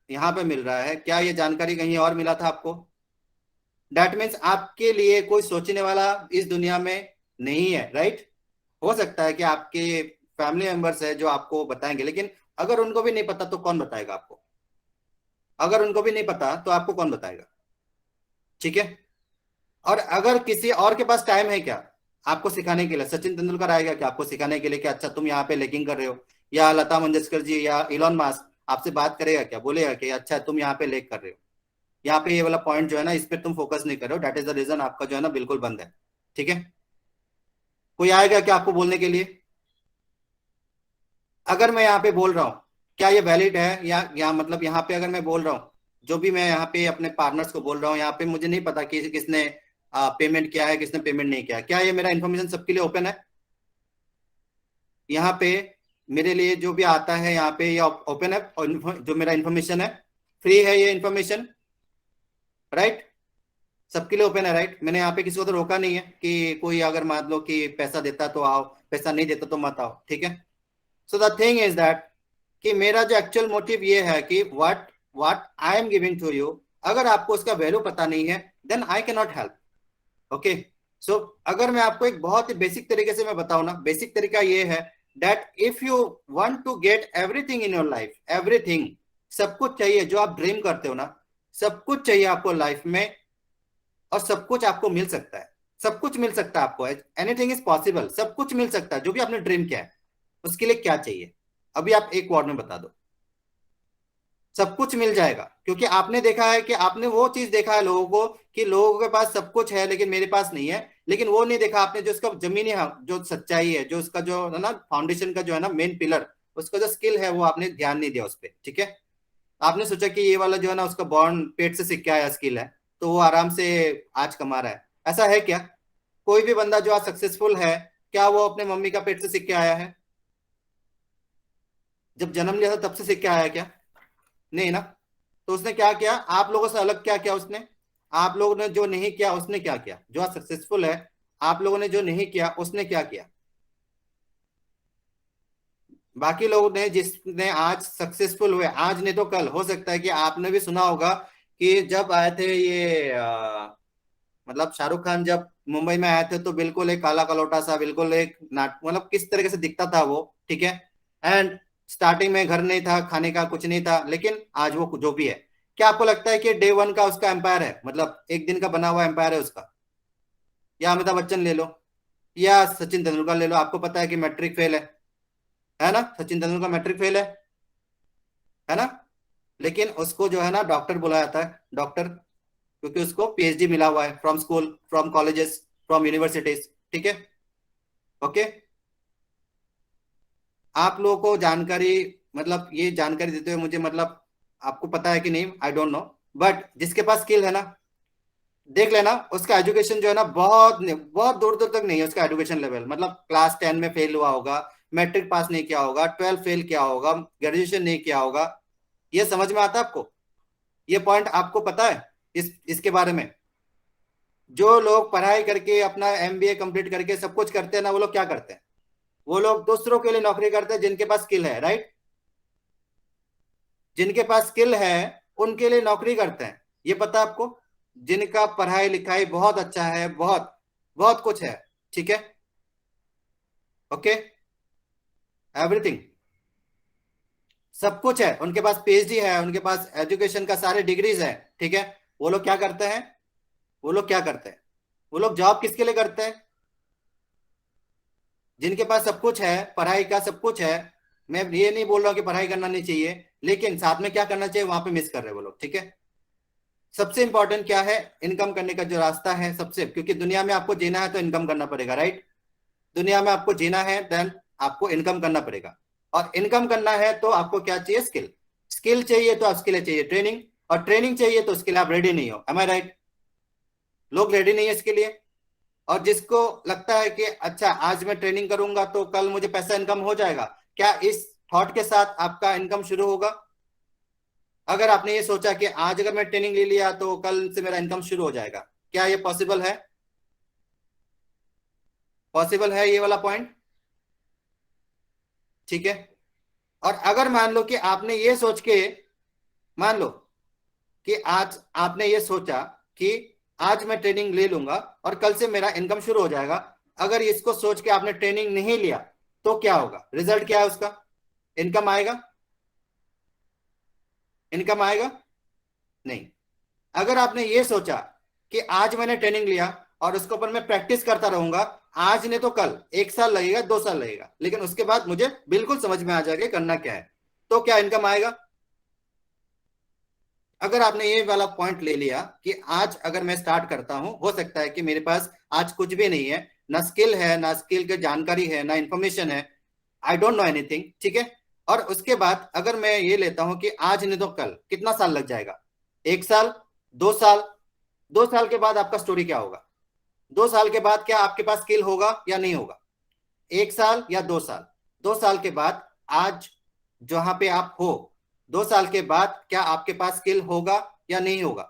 यहाँ पे मिल रहा है, क्या ये जानकारी कहीं और मिला था आपको? दैट मीन्स आपके लिए कोई सोचने वाला इस दुनिया में नहीं है, राइट? हो सकता है कि आपके फैमिली मेंबर्स है जो आपको बताएंगे, लेकिन अगर उनको भी नहीं पता तो कौन बताएगा आपको? अगर उनको भी नहीं पता तो आपको कौन बताएगा? ठीक है। और अगर किसी और के पास टाइम है क्या आपको सिखाने के लिए? सचिन तेंदुलकर आएगा क्या आपको सिखाने के लिए कि अच्छा तुम यहाँ पे लेकिंग कर रहे हो? या लता मंगेशकर जी या इलॉन मास्क आपसे बात करेगा क्या, बोलेगा कि अच्छा तुम यहाँ पे लेक कर रहे हो, यहाँ पे ये वाला पॉइंट जो है ना इस पे तुम फोकस नहीं कर रहे हो, दैट इज द रीजन आपका जो है ना बिल्कुल बंद है। ठीक है। कोई आएगा क्या आपको बोलने के लिए? अगर मैं यहाँ पे बोल रहा हूँ, क्या ये वैलिड है? या मतलब यहाँ पे अगर मैं बोल रहा हूँ, जो भी मैं यहाँ पे अपने पार्टनर्स को बोल रहा हूँ, यहाँ पे मुझे नहीं पता कि किसने पेमेंट किया है किसने पेमेंट नहीं किया है, क्या ये मेरा इन्फॉर्मेशन सबके लिए ओपन है? यहाँ पे मेरे लिए जो भी आता है यहाँ पे ये ओपन है, और जो मेरा इन्फॉर्मेशन है फ्री है ये इन्फॉर्मेशन, राइट? सबके लिए ओपन है, राइट? मैंने यहाँ पे किसी को तो रोका नहीं है कि कोई अगर मान लो कि पैसा देता तो आओ, पैसा नहीं देता तो मत आओ। ठीक है। So the thing is that कि मेरा जो एक्चुअल मोटिव ये है कि what what I am giving to you, अगर आपको उसका वैल्यू पता नहीं है then I can not help. Okay. So अगर मैं आपको एक बहुत ही बेसिक तरीके से मैं बताऊं ना, बेसिक तरीका ये है that if you want to get everything in your life, everything, सब कुछ चाहिए जो आप ड्रीम करते हो ना, सब कुछ चाहिए आपको लाइफ में, और सब कुछ आपको मिल सकता है। सब कुछ मिल सकता है आपको, एनीथिंग इज पॉसिबल, सब कुछ मिल सकता है जो भी आपने ड्रीम किया है। उसके लिए क्या चाहिए? अभी आप एक वर्ड में बता दो। सब कुछ मिल जाएगा, क्योंकि आपने देखा है कि आपने वो चीज देखा है लोगों को कि लोगों के पास सब कुछ है लेकिन मेरे पास नहीं है, लेकिन वो नहीं देखा आपने जो उसका जमीनी जो सच्चाई है, जो उसका जो है ना फाउंडेशन का जो है ना मेन पिलर, उसका जो स्किल है वो आपने ध्यान नहीं दिया उस पर। ठीक है। आपने सोचा कि ये वाला जो है ना उसका बॉन्ड पेट से सीख के आया स्किल है तो वो आराम से आज कमा रहा है, ऐसा है क्या? कोई भी बंदा जो आज सक्सेसफुल है, क्या वो अपने मम्मी का पेट से सीख के आया है? जब जन्म लिया था तब से सीख के आया क्या? नहीं ना। तो उसने क्या किया आप लोगों से अलग? क्या किया उसने? आप लोगों ने जो नहीं किया उसने क्या किया? जो आज सक्सेसफुल है, आप लोगों ने जो नहीं किया उसने क्या किया? बाकी लोगों ने जिसने आज सक्सेसफुल हुए, आज नहीं तो कल, हो सकता है कि आपने भी सुना होगा कि जब आए थे ये मतलब शाहरुख खान जब मुंबई में आए थे तो बिल्कुल एक काला कलौटा सा, बिल्कुल एक नाट मतलब किस तरीके से दिखता था वो। ठीक है। एंड स्टार्टिंग में घर नहीं था, खाने का कुछ नहीं था, लेकिन आज वो जो भी है, क्या आपको लगता है कि डे वन का उसका एम्पायर है, मतलब एक दिन का बना हुआ एम्पायर है उसका? या अमिताभ बच्चन ले लो या सचिन तेंदुलकर ले लो, आपको पता है कि मैट्रिक फेल है ना? सचिन तेंदुलकर मैट्रिक फेल है ना? लेकिन उसको जो है ना डॉक्टर बुलाया जाता है, डॉक्टर, क्योंकि उसको पीएचडी मिला हुआ है from school, from colleges, from universities. ठीक है। ओके। आप लोगों को जानकारी, मतलब ये जानकारी देते हुए मुझे, मतलब आपको पता है कि नहीं आई डोंट नो, बट जिसके पास स्किल है ना, देख लेना उसका एजुकेशन जो है ना बहुत बहुत दूर दूर तक नहीं है उसका एजुकेशन लेवल, मतलब क्लास 10 में फेल हुआ होगा, मैट्रिक पास नहीं किया होगा, 12 फेल किया होगा, ग्रेजुएशन नहीं किया होगा। ये समझ में आता है आपको? ये पॉइंट आपको पता है इसके बारे में? जो लोग पढ़ाई करके अपना एमबीए कंप्लीट करके सब कुछ करते हैं ना, वो लोग क्या करते हैं? वो लोग दूसरों के लिए नौकरी करते हैं जिनके पास स्किल है, राइट? जिनके पास स्किल है उनके लिए नौकरी करते हैं, ये पता है आपको? जिनका पढ़ाई लिखाई बहुत अच्छा है, बहुत बहुत कुछ है। ठीक है। ओके। एवरीथिंग, सब कुछ है उनके पास, पीएचडी है उनके पास, एजुकेशन का सारे डिग्रीज है। ठीक है। वो लोग क्या करते हैं? वो लोग क्या करते हैं? वो लोग जॉब किसके लिए करते हैं? जिनके पास सब कुछ है, पढ़ाई का सब कुछ है, मैं ये नहीं बोल रहा हूँ कि पढ़ाई करना नहीं चाहिए, लेकिन साथ में क्या करना चाहिए वहां पे मिस कर रहे हैं वो लोग। ठीक है। सबसे इंपॉर्टेंट क्या है? इनकम करने का जो रास्ता है सबसे, क्योंकि दुनिया में आपको जीना है तो इनकम करना पड़ेगा, राइट? दुनिया में आपको जीना है देन आपको इनकम करना पड़ेगा, और इनकम करना है तो आपको क्या चाहिए? स्किल। स्किल चाहिए तो उसके लिए चाहिए ट्रेनिंग, और ट्रेनिंग चाहिए तो उसके लिए आप रेडी नहीं हो। M I right? लोग रेडी नहीं है इसके लिए। और जिसको लगता है कि अच्छा आज मैं ट्रेनिंग करूंगा तो कल मुझे पैसा इनकम हो जाएगा, क्या इस थॉट के साथ आपका इनकम शुरू होगा? अगर आपने ये सोचा कि आज अगर मैं ट्रेनिंग ले लिया तो कल से मेरा इनकम शुरू हो जाएगा, क्या ये पॉसिबल है? पॉसिबल है ये वाला पॉइंट? ठीक है। और अगर मान लो कि आपने ये सोच के, मान लो कि आज आपने ये सोचा कि आज मैं ट्रेनिंग ले लूंगा और कल से मेरा इनकम शुरू हो जाएगा, अगर इसको सोच के आपने ट्रेनिंग नहीं लिया तो क्या होगा? रिजल्ट क्या है उसका? इनकम आएगा? इनकम आएगा? नहीं। अगर आपने ये सोचा कि आज मैंने ट्रेनिंग लिया और उसके ऊपर मैं प्रैक्टिस करता रहूंगा, आज नहीं तो कल, 1 साल लगेगा, 2 साल लगेगा, लेकिन उसके बाद मुझे बिल्कुल समझ में आ जाएगा कि करना क्या है, तो क्या इनकम आएगा? अगर आपने ये वाला पॉइंट ले लिया कि आज अगर मैं स्टार्ट करता हूं, हो सकता है कि मेरे पास आज कुछ भी नहीं है, ना स्किल है, ना स्किल की जानकारी है, ना इंफॉर्मेशन है, आई डोंट नो एनीथिंग, ठीक है। और उसके बाद अगर मैं ये लेता हूं कि आज नहीं तो कल, कितना साल लग जाएगा? 1 साल, 2 साल। 2 साल के बाद आपका स्टोरी क्या होगा? 2 साल के बाद क्या आपके पास स्किल होगा या नहीं होगा? 1 साल या 2 साल? 2 साल के बाद आज जहां पे आप हो, 2 साल के बाद क्या आपके पास स्किल होगा या नहीं होगा?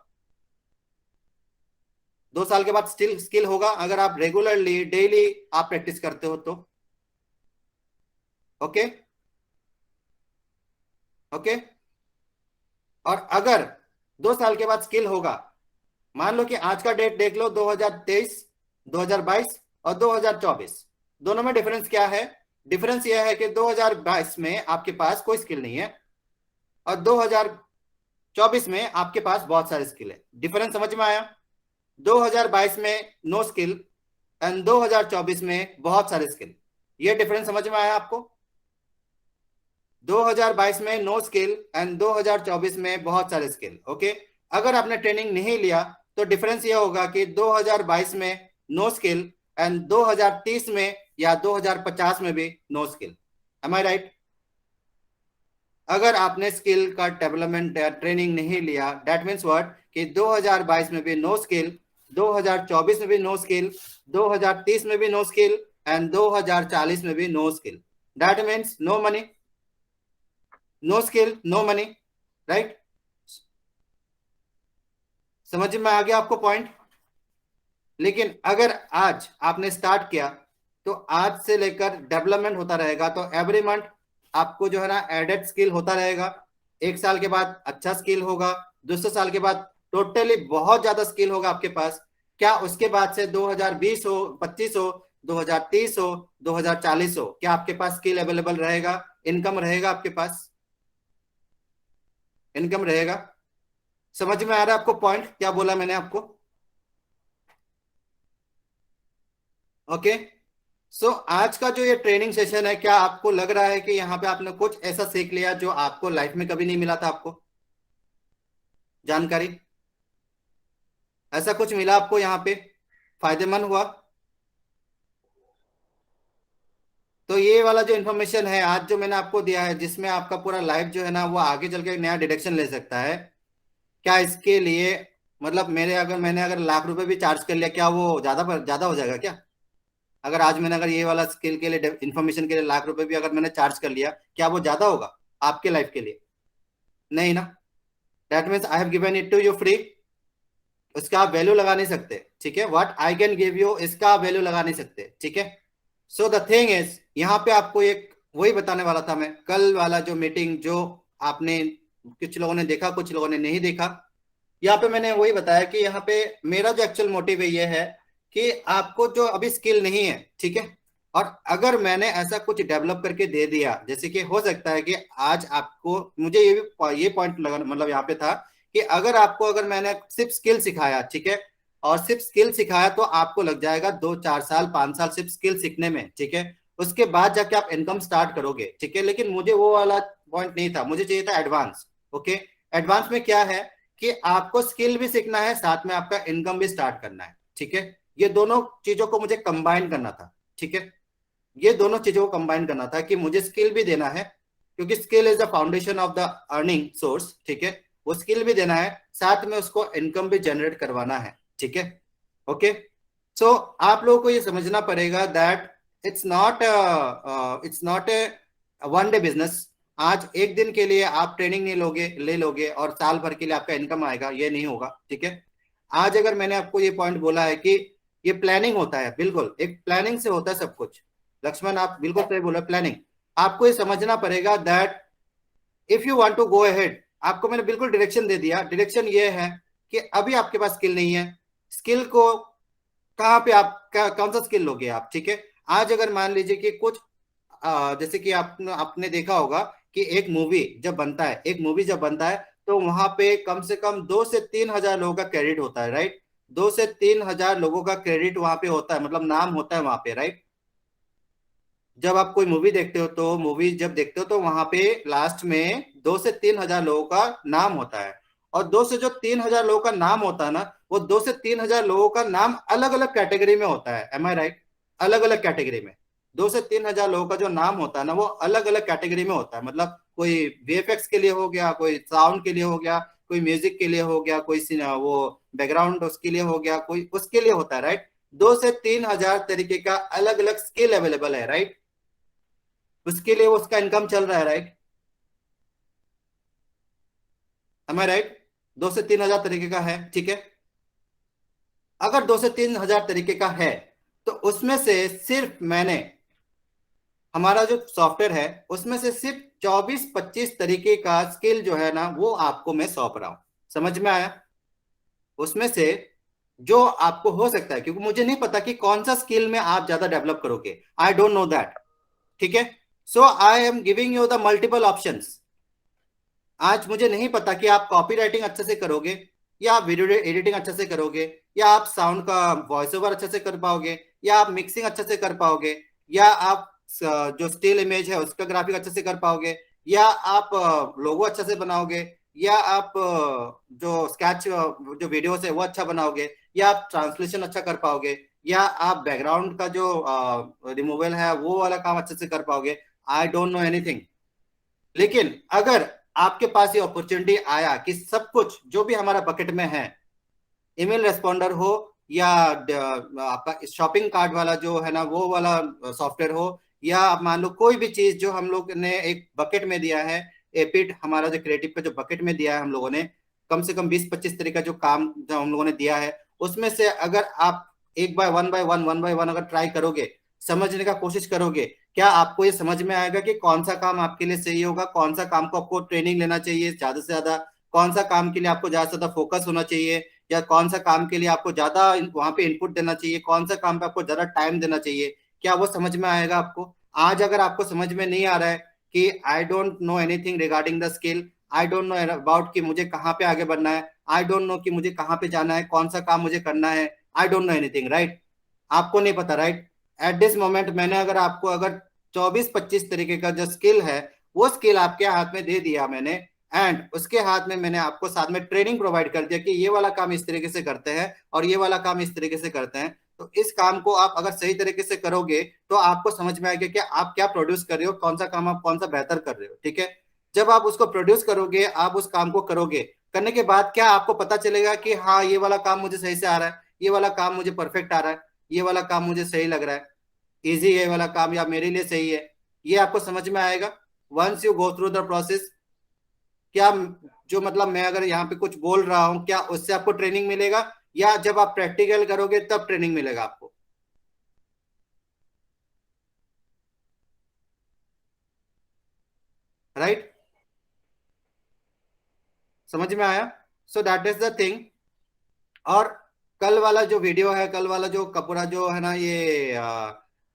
2 साल के बाद स्टिल स्किल होगा अगर आप रेगुलरली डेली आप प्रैक्टिस करते हो तो। ओके। ओके। और अगर 2 साल के बाद स्किल होगा, मान लो कि आज का डेट देख लो, 2023, 2022 और 2024, दोनों में डिफरेंस क्या है? डिफरेंस यह है कि 2022 में आपके पास कोई स्किल नहीं है और 2024 में आपके पास बहुत सारे स्किल है। डिफरेंस समझ में आया? 2022 में नो स्किल एंड 2024 में बहुत सारे स्किल, ये डिफरेंस समझ में आया आपको? 2022 में नो स्किल एंड 2024 में बहुत सारे स्किल। ओके। अगर आपने ट्रेनिंग नहीं लिया तो डिफरेंस ये होगा कि 2022 में नो स्किल एंड 2030 में या 2050 में भी no skill. M I right? अगर आपने स्किल का डेवलपमेंट या ट्रेनिंग नहीं लिया, दैट मीन्स व्हाट, कि 2022 में भी नो स्किल, 2024 में भी नो स्किल, 2030 में भी नो स्किल एंड 2040 में भी no skill, that means no money. No skill, no money, right? समझ में आ गया आपको पॉइंट? लेकिन अगर आज आपने स्टार्ट किया तो आज से लेकर डेवलपमेंट होता रहेगा, तो एवरी मंथ आपको जो है ना एडेड स्किल होता रहेगा। 1 साल के बाद अच्छा स्किल होगा, दूसरे साल के बाद टोटली बहुत ज्यादा स्किल होगा आपके पास। क्या उसके बाद से 2020 हो, 25 हो, 2030 हो, 2040 हो, क्या आपके पास स्किल अवेलेबल रहेगा? इनकम रहेगा आपके पास? इनकम रहेगा? समझ में आ रहा है आपको पॉइंट क्या बोला मैंने आपको? ओके। सो आज का जो ये ट्रेनिंग सेशन है, क्या आपको लग रहा है कि यहाँ पे आपने कुछ ऐसा सीख लिया जो आपको लाइफ में कभी नहीं मिला था? आपको जानकारी ऐसा कुछ मिला आपको यहाँ पे, फायदेमंद हुआ? तो ये वाला जो इन्फॉर्मेशन है आज जो मैंने आपको दिया है, जिसमें आपका पूरा लाइफ जो है ना वो आगे चल के एक नया डायरेक्शन ले सकता है, क्या इसके लिए मतलब मैंने अगर लाख रुपए भी चार्ज कर लिया, क्या वो ज्यादा हो जाएगा क्या? अगर आज मैंने अगर ये वाला स्किल के लिए, इन्फॉर्मेशन के लिए लाख रुपए भी अगर मैंने चार्ज कर लिया, क्या वो ज्यादा होगा आपके लाइफ के लिए? नहीं ना। That means I have given it to you free, उसका आप वैल्यू लगा नहीं सकते, ठीक है। What I can give you, इसका आप वैल्यू लगा नहीं सकते, ठीक है। सो द थिंग इज, यहाँ पे आपको एक वही बताने वाला था मैं, कल वाला जो मीटिंग जो आपने कुछ लोगों ने देखा, कुछ लोगों ने नहीं देखा, यहाँ पे मैंने वही बताया कि यहाँ पे मेरा जो एक्चुअल मोटिव ये है कि आपको जो अभी स्किल नहीं है, ठीक है, और अगर मैंने ऐसा कुछ डेवलप करके दे दिया, जैसे कि हो सकता है कि आज आपको, मुझे ये पॉइंट लगा, मतलब यहाँ पे था कि अगर आपको, अगर मैंने सिर्फ स्किल सिखाया, ठीक है, और सिर्फ स्किल सिखाया तो आपको लग जाएगा 2 4 साल 5 साल सिर्फ स्किल सीखने में, ठीक है। उसके बाद जाके आप इनकम स्टार्ट करोगे, ठीक है। लेकिन मुझे वो वाला पॉइंट नहीं था, मुझे चाहिए था एडवांस। ओके। एडवांस में क्या है कि आपको स्किल भी सीखना है, साथ में आपका इनकम भी स्टार्ट करना है, ठीक है। ये दोनों चीजों को मुझे कंबाइन करना था, ठीक है। ये दोनों चीजों को कंबाइन करना था कि मुझे स्किल भी देना है, क्योंकि skill is the foundation of the earning source, ठीक है। वो स्किल भी देना है, साथ में उसको इनकम भी जनरेट करवाना है, ठीक है। ओके। सो आप लोगों को ये समझना पड़ेगा that it's not a one day business. आज एक दिन के लिए आप ट्रेनिंग नहीं लोगे ले लोगे और साल भर के लिए आपका इनकम आएगा, ये नहीं होगा, ठीक है। आज अगर मैंने आपको ये पॉइंट बोला है कि ये प्लानिंग होता है, बिल्कुल एक प्लानिंग से होता है सब कुछ। लक्ष्मण आप बिल्कुल सही बोला, प्लानिंग। आपको ये समझना पड़ेगा that if you want to go ahead, आपको मैंने बिल्कुल डायरेक्शन दे दिया। डायरेक्शन ये है कि अभी आपके पास स्किल नहीं है, स्किल को कहाँ पे आप कौन सा स्किल लोगे आप, ठीक है। आज अगर मान लीजिए कि कुछ जैसे कि आपने देखा होगा कि एक मूवी जब बनता है तो वहां पे कम से कम 2 से 3 हजार लोगों का क्रेडिट होता है, राइट। 2 से 3 हजार लोगों का क्रेडिट वहां पे होता है, मतलब नाम होता है वहां पे, राइट। जब आप कोई मूवी देखते हो तो मूवी जब देखते हो तो वहां पे लास्ट में 2 से 3 हजार लोगों का नाम होता है। और 2 से 3 हजार लोगों का नाम होता है ना, वो 2 से 3 हजार लोगों का नाम अलग अलग कैटेगरी में होता है, एम आई राइट। अलग अलग कैटेगरी में 2 से 3 हजार लोगों का जो नाम होता है ना, वो अलग अलग कैटेगरी में होता है। मतलब कोई वीएफएक्स के लिए हो गया, कोई साउंड के लिए हो गया, कोई म्यूजिक के लिए हो गया, कोई वो बैकग्राउंड उसके लिए हो गया, कोई उसके लिए होता है, राइट। 2 से 3 हजार तरीके का अलग अलग स्किल अवेलेबल है, राइट। उसके लिए उसका इनकम चल रहा है, राइट। M I right. 2 से 3 हजार तरीके का है, ठीक है। अगर 2 से 3 हजार तरीके का है तो उसमें से सिर्फ मैंने, हमारा जो सॉफ्टवेयर है उसमें से सिर्फ 24-25 तरीके का स्किल जो है ना, वो आपको मैं सौंप रहा हूं। समझ में आया? उसमें से जो आपको हो सकता है, क्योंकि मुझे नहीं पता कि कौन सा स्किल में आप ज्यादा डेवलप करोगे, आई डोंट नो दैट, ठीक है। So I am giving you the multiple options. आज मुझे नहीं पता कि आप कॉपी राइटिंग अच्छे से करोगे, या आप वीडियो एडिटिंग अच्छे से करोगे, या आप साउंड का वॉइस ओवर अच्छे से कर पाओगे, या आप मिक्सिंग अच्छे से कर पाओगे, या आप जो स्टिल इमेज है उसका ग्राफिक अच्छे से कर पाओगे, या आप लोगो अच्छे से बनाओगे, या आप जो स्केच जो वीडियोस है वो अच्छा बनाओगे, या आप ट्रांसलेशन अच्छा कर पाओगे, या आप बैकग्राउंड का जो रिमूवल है वो वाला काम अच्छे से कर पाओगे। I don't know anything. लेकिन अगर आपके पास ये अपॉर्चुनिटी आया कि सब कुछ जो भी हमारा बकेट में है, ईमेल रेस्पॉन्डर हो या आपका शॉपिंग कार्ट वाला जो है ना वो वाला सॉफ्टवेयर हो, या आप मान लो कोई भी चीज जो हम लोग ने एक बकेट में दिया है, एपिट हमारा जो क्रिएटिव का जो बकेट में दिया है हम लोगों ने, कम से कम 20-25 तरह का जो काम जो हम लोगों ने दिया है, उसमें से अगर आप एक बाय वन बाय वन अगर ट्राई करोगे, समझने का कोशिश करोगे, क्या आपको ये समझ में आएगा कि कौन सा काम आपके लिए सही होगा, कौन सा काम को आपको ट्रेनिंग लेना चाहिए ज्यादा से ज्यादा, कौन सा काम के लिए आपको ज्यादा से ज्यादा फोकस होना चाहिए, या कौन सा काम के लिए आपको ज्यादा वहां पे इनपुट देना चाहिए, कौन सा काम पे आपको ज्यादा टाइम देना चाहिए, क्या वो समझ में आएगा आपको? आज अगर आपको समझ में नहीं आ रहा है कि I don't know anything regarding the skill, I don't know about कि मुझे कहाँ पे आगे बढ़ना है, आई डोंट नो कि मुझे कहाँ पे जाना है, कौन सा काम मुझे करना है, I don't know anything, right. आपको नहीं पता, राइट। एट दिस मोमेंट मैंने अगर आपको अगर 24-25 तरीके का जो स्किल है वो स्किल आपके हाथ में दे दिया मैंने, एंड उसके हाथ में मैंने आपको साथ में ट्रेनिंग प्रोवाइड कर दिया कि ये वाला काम इस तरीके से करते हैं और ये वाला काम इस तरीके से करते हैं, तो इस काम को आप अगर सही तरीके से करोगे तो आपको समझ में आएगा कि आप क्या प्रोड्यूस कर रहे हो, कौन सा काम आप कौन सा बेहतर कर रहे हो, ठीक है। जब आप उसको प्रोड्यूस करोगे, आप उस काम को करोगे, करने के बाद क्या आपको पता चलेगा कि हाँ ये वाला काम मुझे सही से आ रहा है, ये वाला काम मुझे परफेक्ट आ रहा है, ये वाला काम मुझे सही लग रहा है, इजी है वाला काम या मेरे लिए सही है, ये आपको समझ में आएगा once you go through the process. क्या जो मतलब मैं अगर यहाँ पे कुछ बोल रहा हूँ, क्या उससे आपको ट्रेनिंग मिलेगा, या जब आप प्रैक्टिकल करोगे तब ट्रेनिंग मिलेगा आपको? राइट। समझ में आया? सो दैट इज द थिंग। और कल वाला जो वीडियो है, कल वाला जो कपूरा जो है ना, ये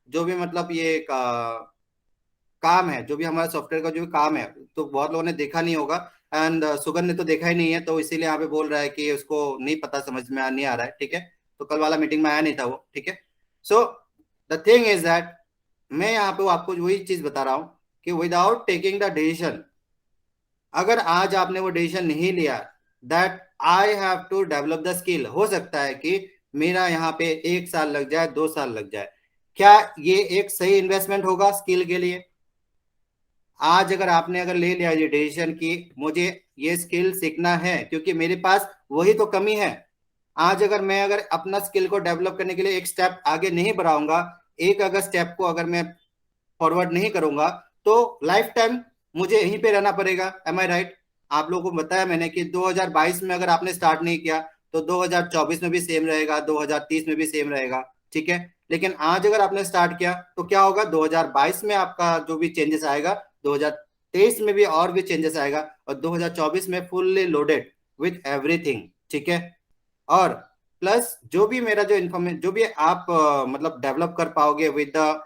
जो भी मतलब ये काम है, जो भी हमारा सॉफ्टवेयर का जो भी काम है, तो बहुत लोगों ने देखा नहीं होगा, एंड सुगन ने तो देखा ही नहीं है, तो इसीलिए यहाँ पे बोल रहा है कि उसको नहीं पता, समझ में नहीं आ रहा है, ठीक है। तो कल वाला मीटिंग में आया नहीं था वो, ठीक है। So the thing is that मैं यहाँ पे आपको वही चीज बता रहा हूँ कि विदाउट टेकिंग द डिसीजन, अगर आज आपने वो डिसीजन नहीं लिया that I have to develop the skill, हो सकता है कि मेरा यहाँ पे 1 साल लग जाए, 2 साल लग जाए, क्या ये एक सही इन्वेस्टमेंट होगा स्किल के लिए? आज अगर आपने अगर ले लिया ये डिसीजन कि मुझे ये स्किल सीखना है क्योंकि मेरे पास वही तो कमी है, आज अगर अपना स्किल को डेवलप करने के लिए एक स्टेप आगे नहीं बढ़ाऊंगा, एक अगर स्टेप को अगर मैं फॉरवर्ड नहीं करूंगा, तो लाइफ टाइम मुझे यहीं पे रहना पड़ेगा। M I right? आप लोगों को बताया मैंने कि 2022 में अगर आपने स्टार्ट नहीं किया तो 2024 में भी सेम रहेगा, 2030 में भी सेम रहेगा, ठीक है। लेकिन आज अगर आपने स्टार्ट किया तो क्या होगा, 2022 में आपका जो भी चेंजेस आएगा, 2023 में भी और भी चेंजेस आएगा, और 2024 में फुल्ली लोडेड विथ एवरीथिंग, ठीक है। और प्लस जो भी मेरा जो इन्फॉर्मेशन जो भी आप मतलब डेवलप कर पाओगे विद द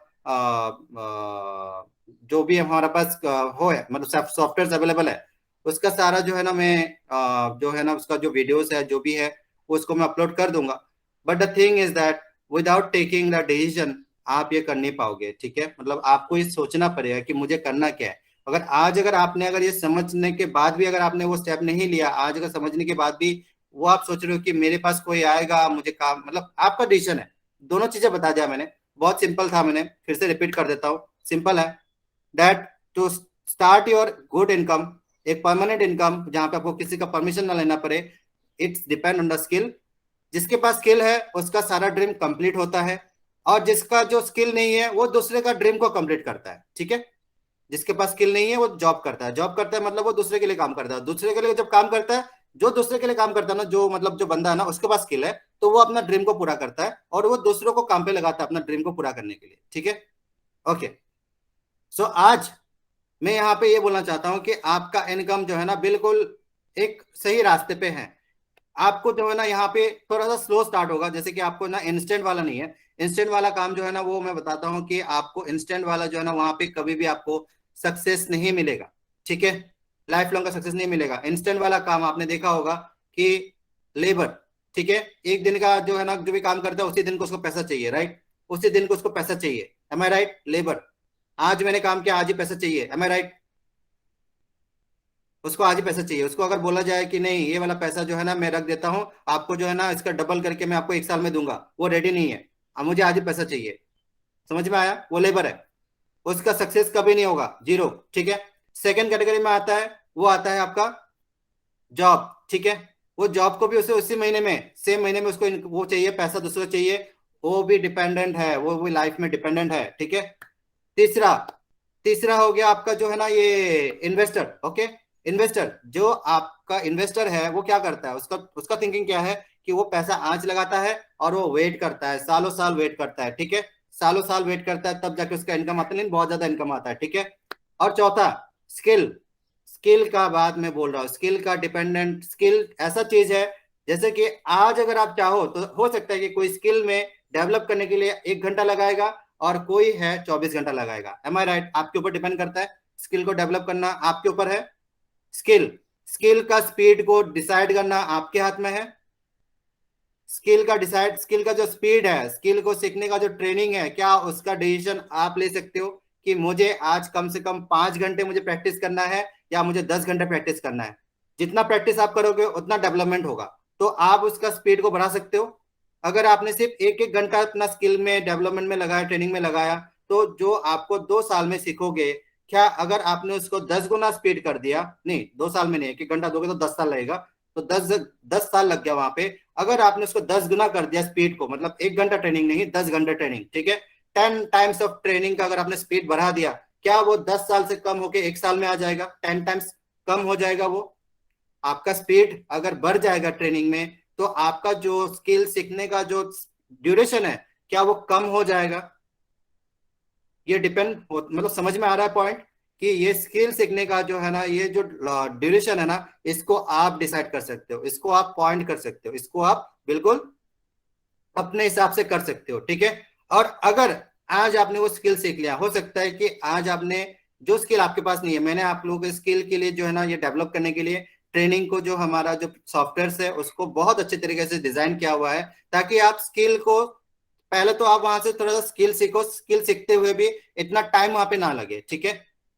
जो भी हमारे पास हो है, मतलब सॉफ्टवेयर अवेलेबल है, उसका सारा जो है ना मैं जो है ना उसका जो वीडियोस है जो भी है उसको मैं अपलोड कर दूंगा। But the thing is that without taking the decision आप ये कर नहीं पाओगे, ठीक है। मतलब आपको ये सोचना पड़ेगा कि मुझे करना क्या है। अगर आपने अगर ये समझने के बाद भी अगर आपने वो स्टेप नहीं लिया, आज अगर समझने के बाद भी वो आप सोच रहे हो कि मेरे पास कोई आएगा मुझे काम, मतलब आपका डिसीजन है। दोनों चीजें बता दिया मैंने, बहुत सिंपल था, मैंने फिर से रिपीट कर देता हूँ, सिंपल है। That to start your good income, एक परमानेंट इनकम जहां पे आपको किसी का परमिशन ना लेना पड़े, it's depend on the skill. जिसके पास स्किल है उसका सारा ड्रीम कंप्लीट होता है, और जिसका जो स्किल नहीं है वो दूसरे का ड्रीम को कंप्लीट करता है, ठीक है। जिसके पास स्किल नहीं है वो जॉब करता है मतलब वो दूसरे के लिए काम करता है। दूसरे के लिए जब काम करता है, जो दूसरे के लिए काम करता है ना, जो मतलब जो बंदा है ना उसके पास स्किल है, तो वो अपना ड्रीम को पूरा करता है और वो दूसरों को काम पे लगाता है अपना ड्रीम को पूरा करने के लिए, ठीक है। ओके, सो आज मैं यहाँ पे ये बोलना चाहता हूँ कि आपका इनकम जो है ना बिल्कुल एक सही रास्ते पे है। आपको जो है ना यहाँ पे थोड़ा सा स्लो स्टार्ट होगा, जैसे कि आपको ना इंस्टेंट वाला नहीं है। इंस्टेंट वाला काम जो है ना वो मैं बताता हूँ कि आपको इंस्टेंट वाला जो है ना वहां पे कभी भी आपको सक्सेस नहीं मिलेगा, ठीक है। लाइफ लॉन्ग का सक्सेस नहीं मिलेगा। इंस्टेंट वाला काम आपने देखा होगा कि लेबर, ठीक है, एक दिन का जो है ना जो भी काम करता है उसी दिन को उसको पैसा चाहिए, राइट? उसी दिन को उसको पैसा चाहिए, एम आई राइट? लेबर, आज मैंने काम किया आज ही पैसा चाहिए, एम आई राइट? उसको आज ही पैसा चाहिए। उसको अगर बोला जाए कि नहीं ये वाला पैसा जो है ना मैं रख देता हूँ, आपको जो है ना इसका डबल करके मैं आपको 1 साल में दूंगा, वो रेडी नहीं है। अब मुझे आज ही पैसा चाहिए। समझ में आया? वो लेबर है, उसका सक्सेस कभी नहीं होगा, जीरो, ठीक है। सेकंड कैटेगरी में आता है, वो आता है आपका जॉब, ठीक है। वो जॉब को भी उसे उसी महीने में, सेम महीने में उसको वो चाहिए, पैसा दूसरा चाहिए, वो भी डिपेंडेंट है, वो भी लाइफ में डिपेंडेंट है, ठीक है। तीसरा तीसरा हो गया आपका जो है ना ये इन्वेस्टर, ओके। इन्वेस्टर, जो आपका इन्वेस्टर है वो क्या करता है, उसका उसका थिंकिंग क्या है कि वो पैसा आज लगाता है और वो वेट करता है, सालों साल वेट करता है, ठीक है। सालों साल वेट करता है तब जाके उसका इनकम आता है, लेकिन बहुत ज्यादा इनकम आता है, ठीक है। और चौथा स्किल। स्किल का बात मैं बोल रहा हूँ, स्किल का डिपेंडेंट, स्किल ऐसा चीज है जैसे कि आज अगर आप चाहो तो हो सकता है कि कोई स्किल में डेवलप करने के लिए 1 घंटा लगाएगा और कोई है 24 घंटा लगाएगा, एम आई राइट? आपके ऊपर डिपेंड करता है, स्किल को डेवलप करना आपके ऊपर है। स्किल स्किल का स्पीड को डिसाइड करना आपके हाथ में है। स्किल का जो स्पीड है, स्किल को सीखने का जो ट्रेनिंग है, क्या उसका डिसीजन आप ले सकते हो कि मुझे आज कम से कम 5 घंटे मुझे प्रैक्टिस करना है या मुझे 10 घंटे प्रैक्टिस करना है। जितना प्रैक्टिस आप करोगे उतना डेवलपमेंट होगा, तो आप उसका स्पीड को बढ़ा सकते हो। अगर आपने सिर्फ 1-1 घंटा अपना स्किल में डेवलपमेंट में लगाया, ट्रेनिंग में लगाया, तो जो आपको 2 साल में सीखोगे, क्या अगर आपने उसको 10 गुना स्पीड कर दिया, नहीं 2 साल में नहीं, 1-1 घंटा दोगे तो 10 साल लगेगा, तो 10 साल लग गया वहां पे। अगर आपने उसको 10 गुना कर दिया स्पीड को, मतलब 1 घंटा ट्रेनिंग नहीं, 10 घंटे ट्रेनिंग, ठीक है। 10 टाइम्स ऑफ ट्रेनिंग का अगर आपने स्पीड बढ़ा दिया, क्या वो 10 साल से कम होके 1 साल में आ जाएगा? 10 टाइम्स कम हो जाएगा वो। आपका स्पीड अगर बढ़ जाएगा ट्रेनिंग में, तो आपका जो स्किल सीखने का जो ड्यूरेशन है, क्या वो कम हो जाएगा? ये डिपेंड हो, मतलब समझ में आ रहा है पॉइंट, कि ये स्किल सीखने का जो है ना ये जो ड्यूरेशन है ना, इसको आप डिसाइड कर सकते हो, इसको आप पॉइंट कर सकते हो, इसको आप बिल्कुल अपने हिसाब से कर सकते हो, ठीक है। और अगर आज आपने वो स्किल सीख लिया, हो सकता है कि आज आपने जो स्किल आपके पास नहीं है, मैंने आप लोगों के स्किल के लिए जो है ना ये डेवलप करने के लिए ट्रेनिंग को, जो हमारा जो सॉफ्टवेयर है उसको बहुत अच्छे तरीके से डिजाइन किया हुआ है, ताकि आप स्किल को पहले तो आप वहां से थोड़ा सा स्किल सीखो, स्किल सीखते हुए भी इतना टाइम वहां पे ना लगे, ठीक है।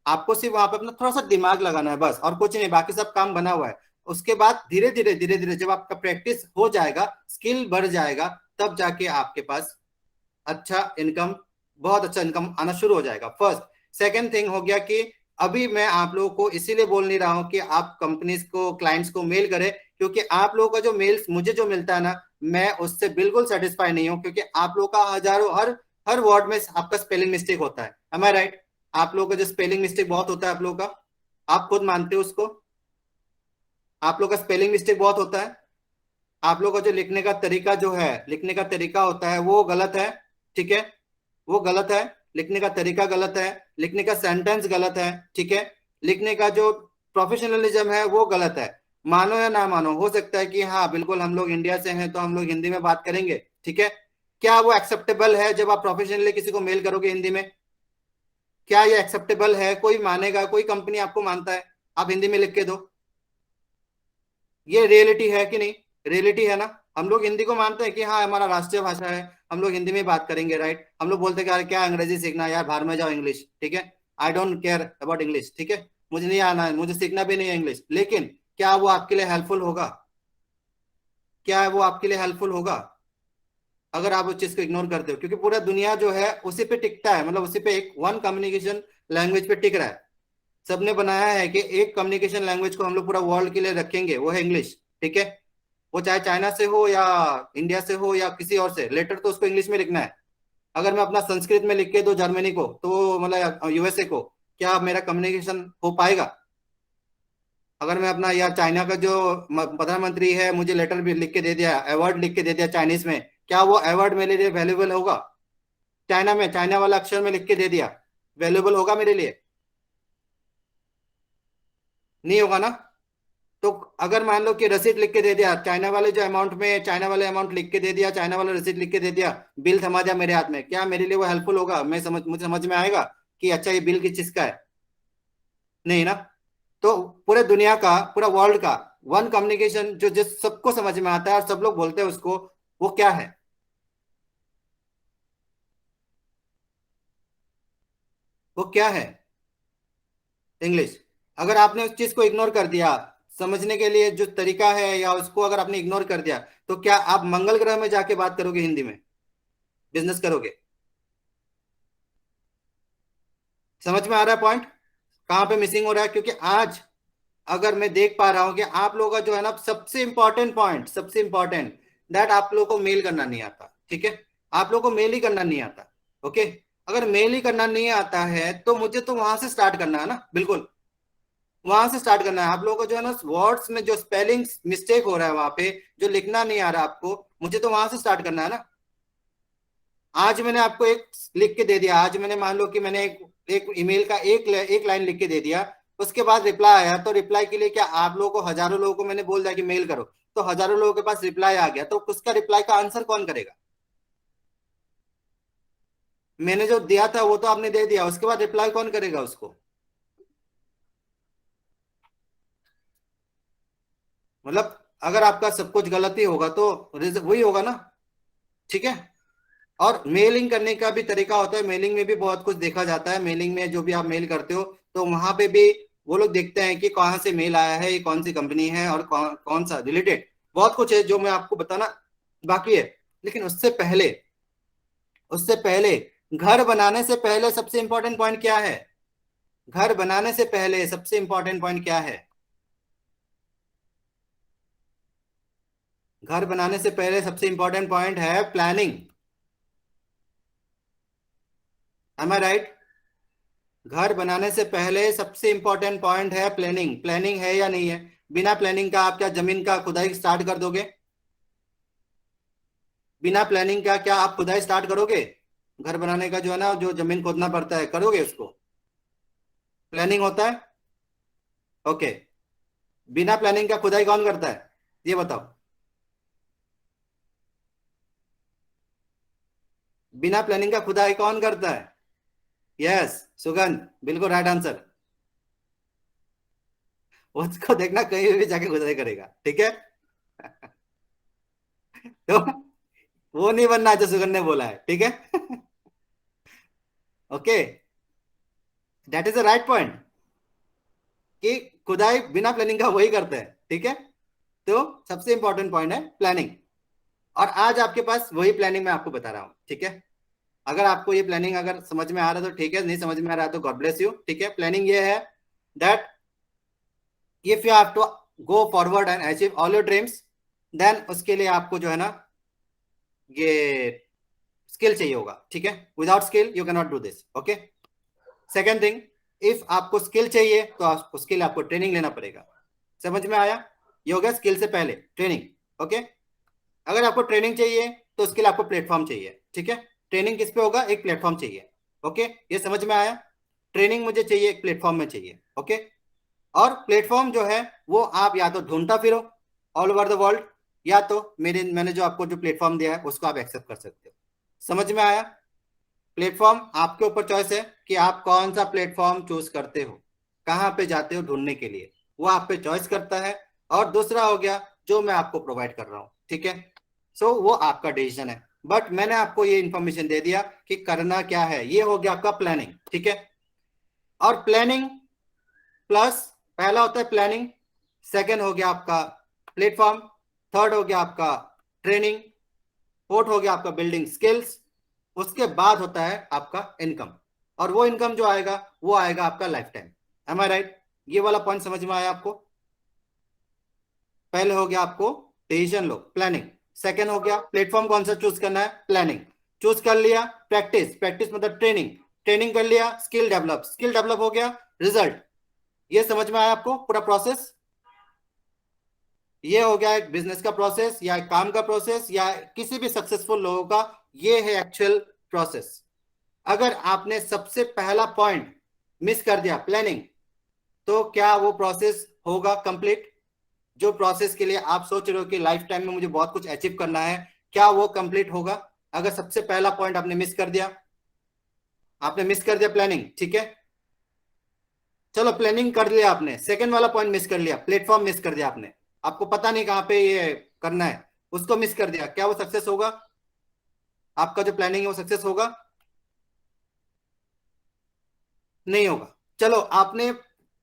आपको सिर्फ वहां पे अपना थोड़ा सा दिमाग लगाना है बस, और कुछ नहीं, बाकी सब काम बना हुआ है। उसके बाद धीरे धीरे जब आपका प्रैक्टिस हो जाएगा, स्किल बढ़ जाएगा, तब जाके आपके पास अच्छा इनकम, बहुत अच्छा इनकम आना शुरू हो जाएगा। फर्स्ट। सेकेंड थिंग हो गया कि अभी मैं आप लोगों को इसीलिए बोल नहीं रहा हूं कि आप कंपनीज को, क्लाइंट्स को मेल करें, क्योंकि आप लोगों का जो मेल्स मुझे जो मिलता है ना, मैं उससे बिल्कुल सेटिस्फाई नहीं हूं, क्योंकि आप लोग का हजारों हर हर वर्ड में आपका स्पेलिंग मिस्टेक होता है। M I right? आप लोगों का जो स्पेलिंग मिस्टेक बहुत होता है आप लोगों का, आप खुद मानते हो उसको? आप लोग का स्पेलिंग मिस्टेक बहुत होता है। आप लोग का जो लिखने का तरीका जो है, लिखने का तरीका होता है वो गलत है। ठीक है, वो गलत है। लिखने का तरीका गलत है, लिखने का सेंटेंस गलत है। ठीक है, लिखने का जो प्रोफेशनलिज्म है वो गलत है। मानो या ना मानो, हो सकता है कि हाँ बिल्कुल हम लोग इंडिया से हैं तो हम लोग हिंदी में बात करेंगे। ठीक है, क्या वो एक्सेप्टेबल है जब आप प्रोफेशनली किसी को मेल करोगे हिंदी में? क्या ये एक्सेप्टेबल है? कोई मानेगा? कोई कंपनी आपको मानता है आप हिंदी में लिख के दो? ये रियलिटी है कि नहीं? रियलिटी है ना। हम लोग हिंदी को मानते हैं कि हाँ हमारा राष्ट्रीय भाषा है, हम लोग हिंदी में बात करेंगे, राइट? हम लोग बोलते हैं कि यार क्या अंग्रेजी सीखना है यार, बाहर में जाओ इंग्लिश। ठीक है, I don't care about English. ठीक है, मुझे नहीं आना है, मुझे सीखना भी नहीं है इंग्लिश। लेकिन क्या वो आपके लिए हेल्पफुल होगा? क्या वो आपके लिए हेल्पफुल होगा अगर आप उस चीज को इग्नोर करते हो? क्योंकि पूरा दुनिया जो है उसी पे टिकता है, मतलब उसी पे एक वन कम्युनिकेशन लैंग्वेज पे टिक रहा है। सबने बनाया है कि एक कम्युनिकेशन लैंग्वेज को हम लोग पूरा वर्ल्ड के लिए रखेंगे, वो है इंग्लिश। ठीक है, वो चाहे चाइना से हो या इंडिया से हो या किसी और से, लेटर तो उसको इंग्लिश में लिखना है। अगर मैं अपना संस्कृत में लिख के दो जर्मनी को, तो मतलब यूएसए को, क्या मेरा कम्युनिकेशन हो पाएगा? अगर मैं अपना या चाइना का जो प्रधानमंत्री है मुझे लेटर भी लिख के दे दिया, अवार्ड लिख के दे दिया चाइनीज में, क्या वो अवार्ड मेरे लिए वैल्यूबल होगा? चाइना में चाइना वाला अक्षर में लिख के दे दिया, वैल्यूबल होगा मेरे लिए? नहीं होगा ना। तो अगर मान लो कि रसीद लिख के दे दिया चाइना वाले जो अमाउंट में, चाइना वाले अमाउंट लिख के दे दिया, चाइना वाला रसीद लिख के दे दिया, बिल थमा दिया मेरे हाथ में, क्या मेरे लिए वो हेल्पफुल होगा? मुझे समझ में आएगा कि अच्छा ये बिल किस चीज का है? नहीं ना। तो पूरे दुनिया का, पूरा वर्ल्ड का वन कम्युनिकेशन जो जिस सबको समझ में आता है और सब लोग बोलते हैं उसको, वो क्या है? वो क्या है? इंग्लिश। अगर आपने उस चीज को इग्नोर कर दिया, समझने के लिए जो तरीका है या उसको अगर आपने इग्नोर कर दिया, तो क्या आप मंगल ग्रह में जाके बात करोगे हिंदी में, बिजनेस करोगे? समझ में आ रहा है पॉइंट कहाँ पे मिसिंग हो रहा है? क्योंकि आज अगर मैं देख पा रहा हूं कि आप लोगों का जो है ना, सबसे इंपॉर्टेंट पॉइंट, सबसे इंपॉर्टेंट, दैट आप लोगों को मेल करना नहीं आता। ठीक है, आप लोगों को मेल ही करना नहीं आता। ओके, अगर मेल ही करना नहीं आता है तो मुझे तो वहां से स्टार्ट करना है ना, बिल्कुल वहां से स्टार्ट करना है। आप लोगों को जो है ना वर्ड्स में जो स्पेलिंग मिस्टेक हो रहा है वहां पे, जो लिखना नहीं आ रहा आपको, मुझे तो वहां से स्टार्ट करना है ना। आज मैंने आपको एक लिख के दे दिया, आज मैंने मान लो कि मैंने एक ईमेल का एक लाइन लिख के दे दिया, उसके बाद रिप्लाई आया, तो रिप्लाई के लिए क्या आप लोगों को, हजारों लोगों को मैंने बोल दिया कि मेल करो, तो हजारों लोगों के पास रिप्लाई आ गया, तो उसका रिप्लाई का आंसर कौन करेगा? मैंने जो दिया था वो तो आपने दे दिया, उसके बाद रिप्लाई कौन करेगा उसको? मतलब अगर आपका सब कुछ गलत ही होगा तो वही होगा ना। ठीक है, और मेलिंग करने का भी तरीका होता है, मेलिंग में भी बहुत कुछ देखा जाता है। मेलिंग में जो भी आप मेल करते हो, तो वहां पे भी वो लोग देखते हैं कि कहाँ से मेल आया है, ये कौन सी कंपनी है और कौन सा रिलेटेड, बहुत कुछ है जो मैं आपको बताना बाकी है। लेकिन उससे पहले घर बनाने से पहले सबसे इंपॉर्टेंट पॉइंट क्या है? घर बनाने से पहले सबसे इंपॉर्टेंट पॉइंट क्या है? घर बनाने से पहले सबसे इंपॉर्टेंट पॉइंट है प्लानिंग। M I right? घर बनाने से पहले सबसे इंपॉर्टेंट पॉइंट है प्लानिंग। प्लानिंग है या नहीं है? बिना प्लानिंग का आप क्या जमीन का खुदाई स्टार्ट कर दोगे? बिना प्लानिंग का क्या आप खुदाई स्टार्ट करोगे? घर बनाने का जो है ना, जो जमीन खोदना पड़ता है, करोगे उसको? प्लानिंग होता है। ओके, बिना प्लानिंग का खुदाई कौन करता है, ये बताओ? बिना प्लानिंग का खुदाई कौन करता है? यस, सुगंध, बिल्कुल राइट आंसर। उसको देखना कहीं भी जाके खुदाई करेगा। ठीक है तो वो नहीं बनना जो सुगंध ने बोला है। ठीक है okay, that is the right point कि खुदाई बिना प्लानिंग का वही करते हैं। ठीक है, तो सबसे इंपॉर्टेंट पॉइंट है प्लानिंग। और आज आपके पास वही प्लानिंग मैं आपको बता रहा हूँ। ठीक है, अगर आपको ये प्लानिंग अगर समझ में आ रहा है तो ठीक है, नहीं समझ में आ रहा है तो गॉड ब्लेस यू। ठीक है, प्लानिंग ये है that if you have to go forward and achieve all your dreams, then उसके लिए आपको जो है ना ये स्किल चाहिए होगा, ठीक है। Without skill you can not do this, okay. Second thing, if आपको स्किल चाहिए तो उसके लिए आपको ट्रेनिंग लेना पड़ेगा। समझ में आया? ये हो गया स्किल से पहले ट्रेनिंग, ओके। अगर आपको ट्रेनिंग चाहिए तो उसके लिए आपको प्लेटफॉर्म चाहिए, ठीक है। ट्रेनिंग किस पे होगा? एक प्लेटफॉर्म चाहिए, ओके। ये समझ में आया? ट्रेनिंग मुझे चाहिए, एक प्लेटफॉर्म में चाहिए, ओके। और प्लेटफॉर्म जो है वो आप या तो ढूंढता फिरो ऑल ओवर द वर्ल्ड, या तो मैंने जो आपको जो प्लेटफॉर्म दिया है उसको आप एक्सेप्ट कर सकते हो। समझ में आया? प्लेटफॉर्म आपके ऊपर चॉइस है कि आप कौन सा प्लेटफॉर्म चूज करते हो, कहाँ पे जाते हो ढूंढने के लिए, वो आप पे चॉइस करता है। और दूसरा हो गया जो मैं आपको प्रोवाइड कर रहा हूँ, ठीक है। सो वो आपका डिसीजन है, बट मैंने आपको ये इंफॉर्मेशन दे दिया कि करना क्या है। ये हो गया आपका प्लानिंग, ठीक है। और प्लानिंग प्लस, पहला होता है प्लानिंग, सेकेंड हो गया आपका प्लेटफॉर्म, थर्ड हो गया आपका ट्रेनिंग, फोर्थ हो गया आपका बिल्डिंग स्किल्स, उसके बाद होता है आपका इनकम। और वो इनकम जो आएगा वो आएगा आपका life time. M I right? ये वाला पॉइंट समझ में आया आपको? पहले हो गया आपको डिसीजन लो, प्लानिंग। सेकेंड हो गया प्लेटफॉर्म कौन सा चूज करना है, प्लानिंग। चूज कर लिया, प्रैक्टिस, प्रैक्टिस मतलब ट्रेनिंग, ट्रेनिंग कर लिया, स्किल डेवलप, स्किल डेवलप हो गया, रिजल्ट। ये समझ में आया आपको पूरा प्रोसेस? ये हो गया एक बिजनेस का प्रोसेस या एक काम का प्रोसेस या किसी भी सक्सेसफुल लोगों का, ये है एक्चुअल प्रोसेस। अगर आपने सबसे पहला पॉइंट मिस कर दिया, प्लानिंग, तो क्या वो प्रोसेस होगा कंप्लीट? जो प्रोसेस के लिए आप सोच रहे हो कि लाइफ टाइम में मुझे बहुत कुछ अचीव करना है, क्या वो कंप्लीट होगा अगर सबसे पहला पॉइंट आपने मिस कर दिया? आपने मिस कर दिया प्लानिंग, ठीक है। चलो प्लानिंग कर लिया आपने, सेकंड वाला पॉइंट मिस कर लिया, प्लेटफॉर्म मिस कर दिया आपने, आपको पता नहीं कहाँ पे ये करना है, उसको मिस कर दिया, क्या वो सक्सेस होगा? आपका जो प्लानिंग है वो सक्सेस होगा? नहीं होगा। चलो आपने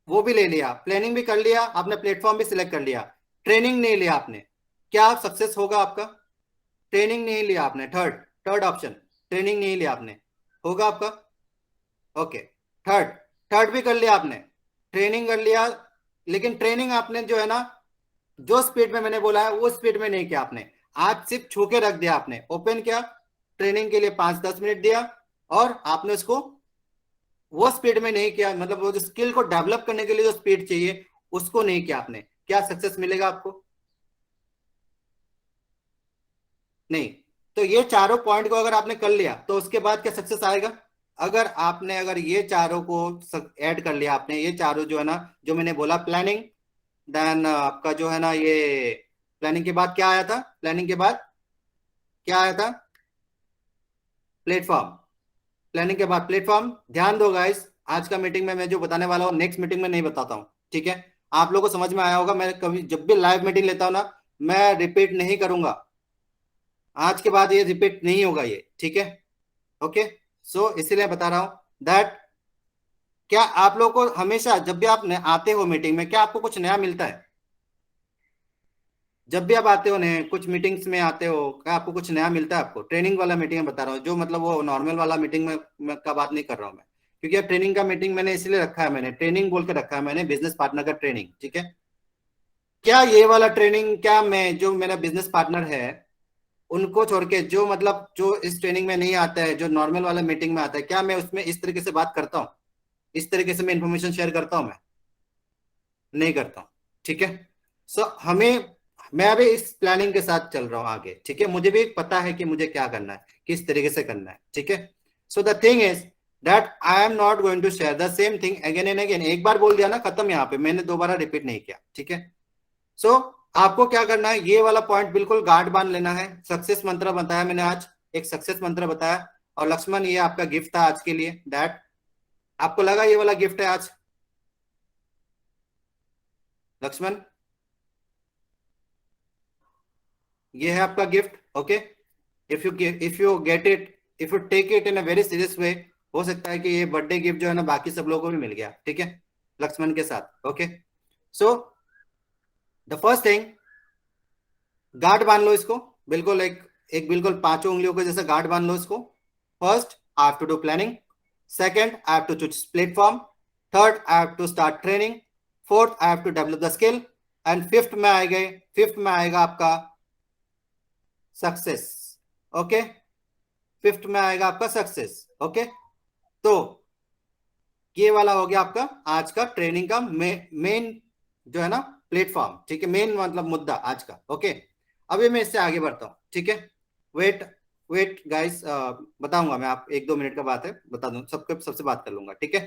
वो भी ले लिया, प्लानिंग भी कर लिया आपने, प्लेटफॉर्म भी सिलेक्ट कर लिया, ट्रेनिंग नहीं लिया आपने, क्या सक्सेस होगा आपका? ट्रेनिंग नहीं लिया आपने, थर्ड, थर्ड ऑप्शन, ट्रेनिंग नहीं लिया आपने, होगा आपका? ओके। थर्ड, थर्ड भी कर लिया आपने, ट्रेनिंग कर लिया, लेकिन ट्रेनिंग आपने जो है ना, जो स्पीड में मैंने बोला है वो स्पीड में नहीं किया आपने, आज सिर्फ छू के रख दिया आपने, ओपन किया, ट्रेनिंग के लिए 5-10 मिनट दिया, और आपने उसको वो स्पीड में नहीं किया, मतलब वो जो स्किल को डेवलप करने के लिए जो स्पीड चाहिए उसको नहीं किया आपने, क्या सक्सेस मिलेगा आपको? नहीं। तो ये चारों पॉइंट को अगर आपने कर लिया तो उसके बाद क्या सक्सेस आएगा? अगर ये चारों को ऐड कर लिया आपने, ये चारों जो है ना, जो मैंने बोला, प्लानिंग, देन आपका जो है ना ये, प्लानिंग के बाद क्या आया था, प्लानिंग के बाद क्या आया था? प्लेटफॉर्म। प्लानिंग के बाद प्लेटफॉर्म। ध्यान दो गाइस, आज का मीटिंग में मैं जो बताने वाला हूँ नेक्स्ट मीटिंग में नहीं बताता हूँ, ठीक है। आप लोगों को समझ में आया होगा, मैं कभी जब भी लाइव मीटिंग लेता हूँ ना, मैं रिपीट नहीं करूंगा, आज के बाद ये रिपीट नहीं होगा ये, ठीक है। ओके। सो इसीलिए बता रहा हूं दैट, क्या आप लोग को हमेशा जब भी आप आते हो मीटिंग में, क्या आपको कुछ नया मिलता है? जब भी आप आते हो नए कुछ मीटिंग्स में आते हो, क्या आपको कुछ नया मिलता है? आपको ट्रेनिंग वाला मीटिंग में बता रहा हूँ, जो मतलब वो नॉर्मल वाला मीटिंग में का बात नहीं कर रहा हूँ मैं, क्योंकि अब ट्रेनिंग का मीटिंग मैंने इसलिए रखा है, मैंने ट्रेनिंग बोल के रखा है, मैंने बिजनेस पार्टनर का ट्रेनिंग, ठीक है। क्या ये वाला ट्रेनिंग, क्या मैं जो मेरा बिजनेस पार्टनर है उनको छोड़ के, जो मतलब जो इस ट्रेनिंग में नहीं आता है, जो नॉर्मल वाला मीटिंग में आता है, क्या मैं उसमें इस तरीके से बात करता हूँ, इस तरीके से मैं इंफॉर्मेशन शेयर करता हूँ? मैं नहीं करता हूँ, ठीक है। सो हमें, मैं अभी इस प्लानिंग के साथ चल रहा हूँ आगे, ठीक है। मुझे भी पता है कि मुझे क्या करना है, किस तरीके से करना है, ठीक है। So the thing is that I am not going to share the same thing again and again, एक बार बोल दिया ना खत्म, यहाँ पे मैंने दोबारा रिपीट नहीं किया, ठीक है। सो आपको क्या करना है, ये वाला पॉइंट बिल्कुल गार्ड बांध लेना है। सक्सेस मंत्र बताया मैंने आज, एक सक्सेस मंत्र बताया, और लक्ष्मण ये आपका गिफ्ट था आज के लिए, दैट आपको लगा ये वाला गिफ्ट है आज, लक्ष्मण ये है आपका gift, okay. If you get it, if you take it in a very serious way, हो सकता है कि ये बर्थडे गिफ्ट जो है ना बाकी सब लोगों को भी मिल गया, ठीक है, लक्ष्मण के साथ, okay. So the first thing, guard बांध लो इसको, बिल्कुल एक एक बिल्कुल पांचों उंगलियों को जैसा गार्ड बांध लो इसको। First, I have to do planning, second, I have to choose platform, third, I have to start training, fourth, I have to develop the skill, and fifth में आएगा आपका सक्सेस। ओके, फिफ्थ में आएगा आपका सक्सेस। ओके, तो ये वाला हो गया आपका आज का ट्रेनिंग का मेन जो है ना प्लेटफॉर्म, ठीक है, मेन मतलब मुद्दा आज का। ओके, अभी मैं इससे आगे बढ़ता हूँ, ठीक है। वेट वेट गाइस, बताऊंगा मैं, आप 1-2 मिनट का बात है, बता दूं, सबके सबसे बात कर लूंगा, ठीक है।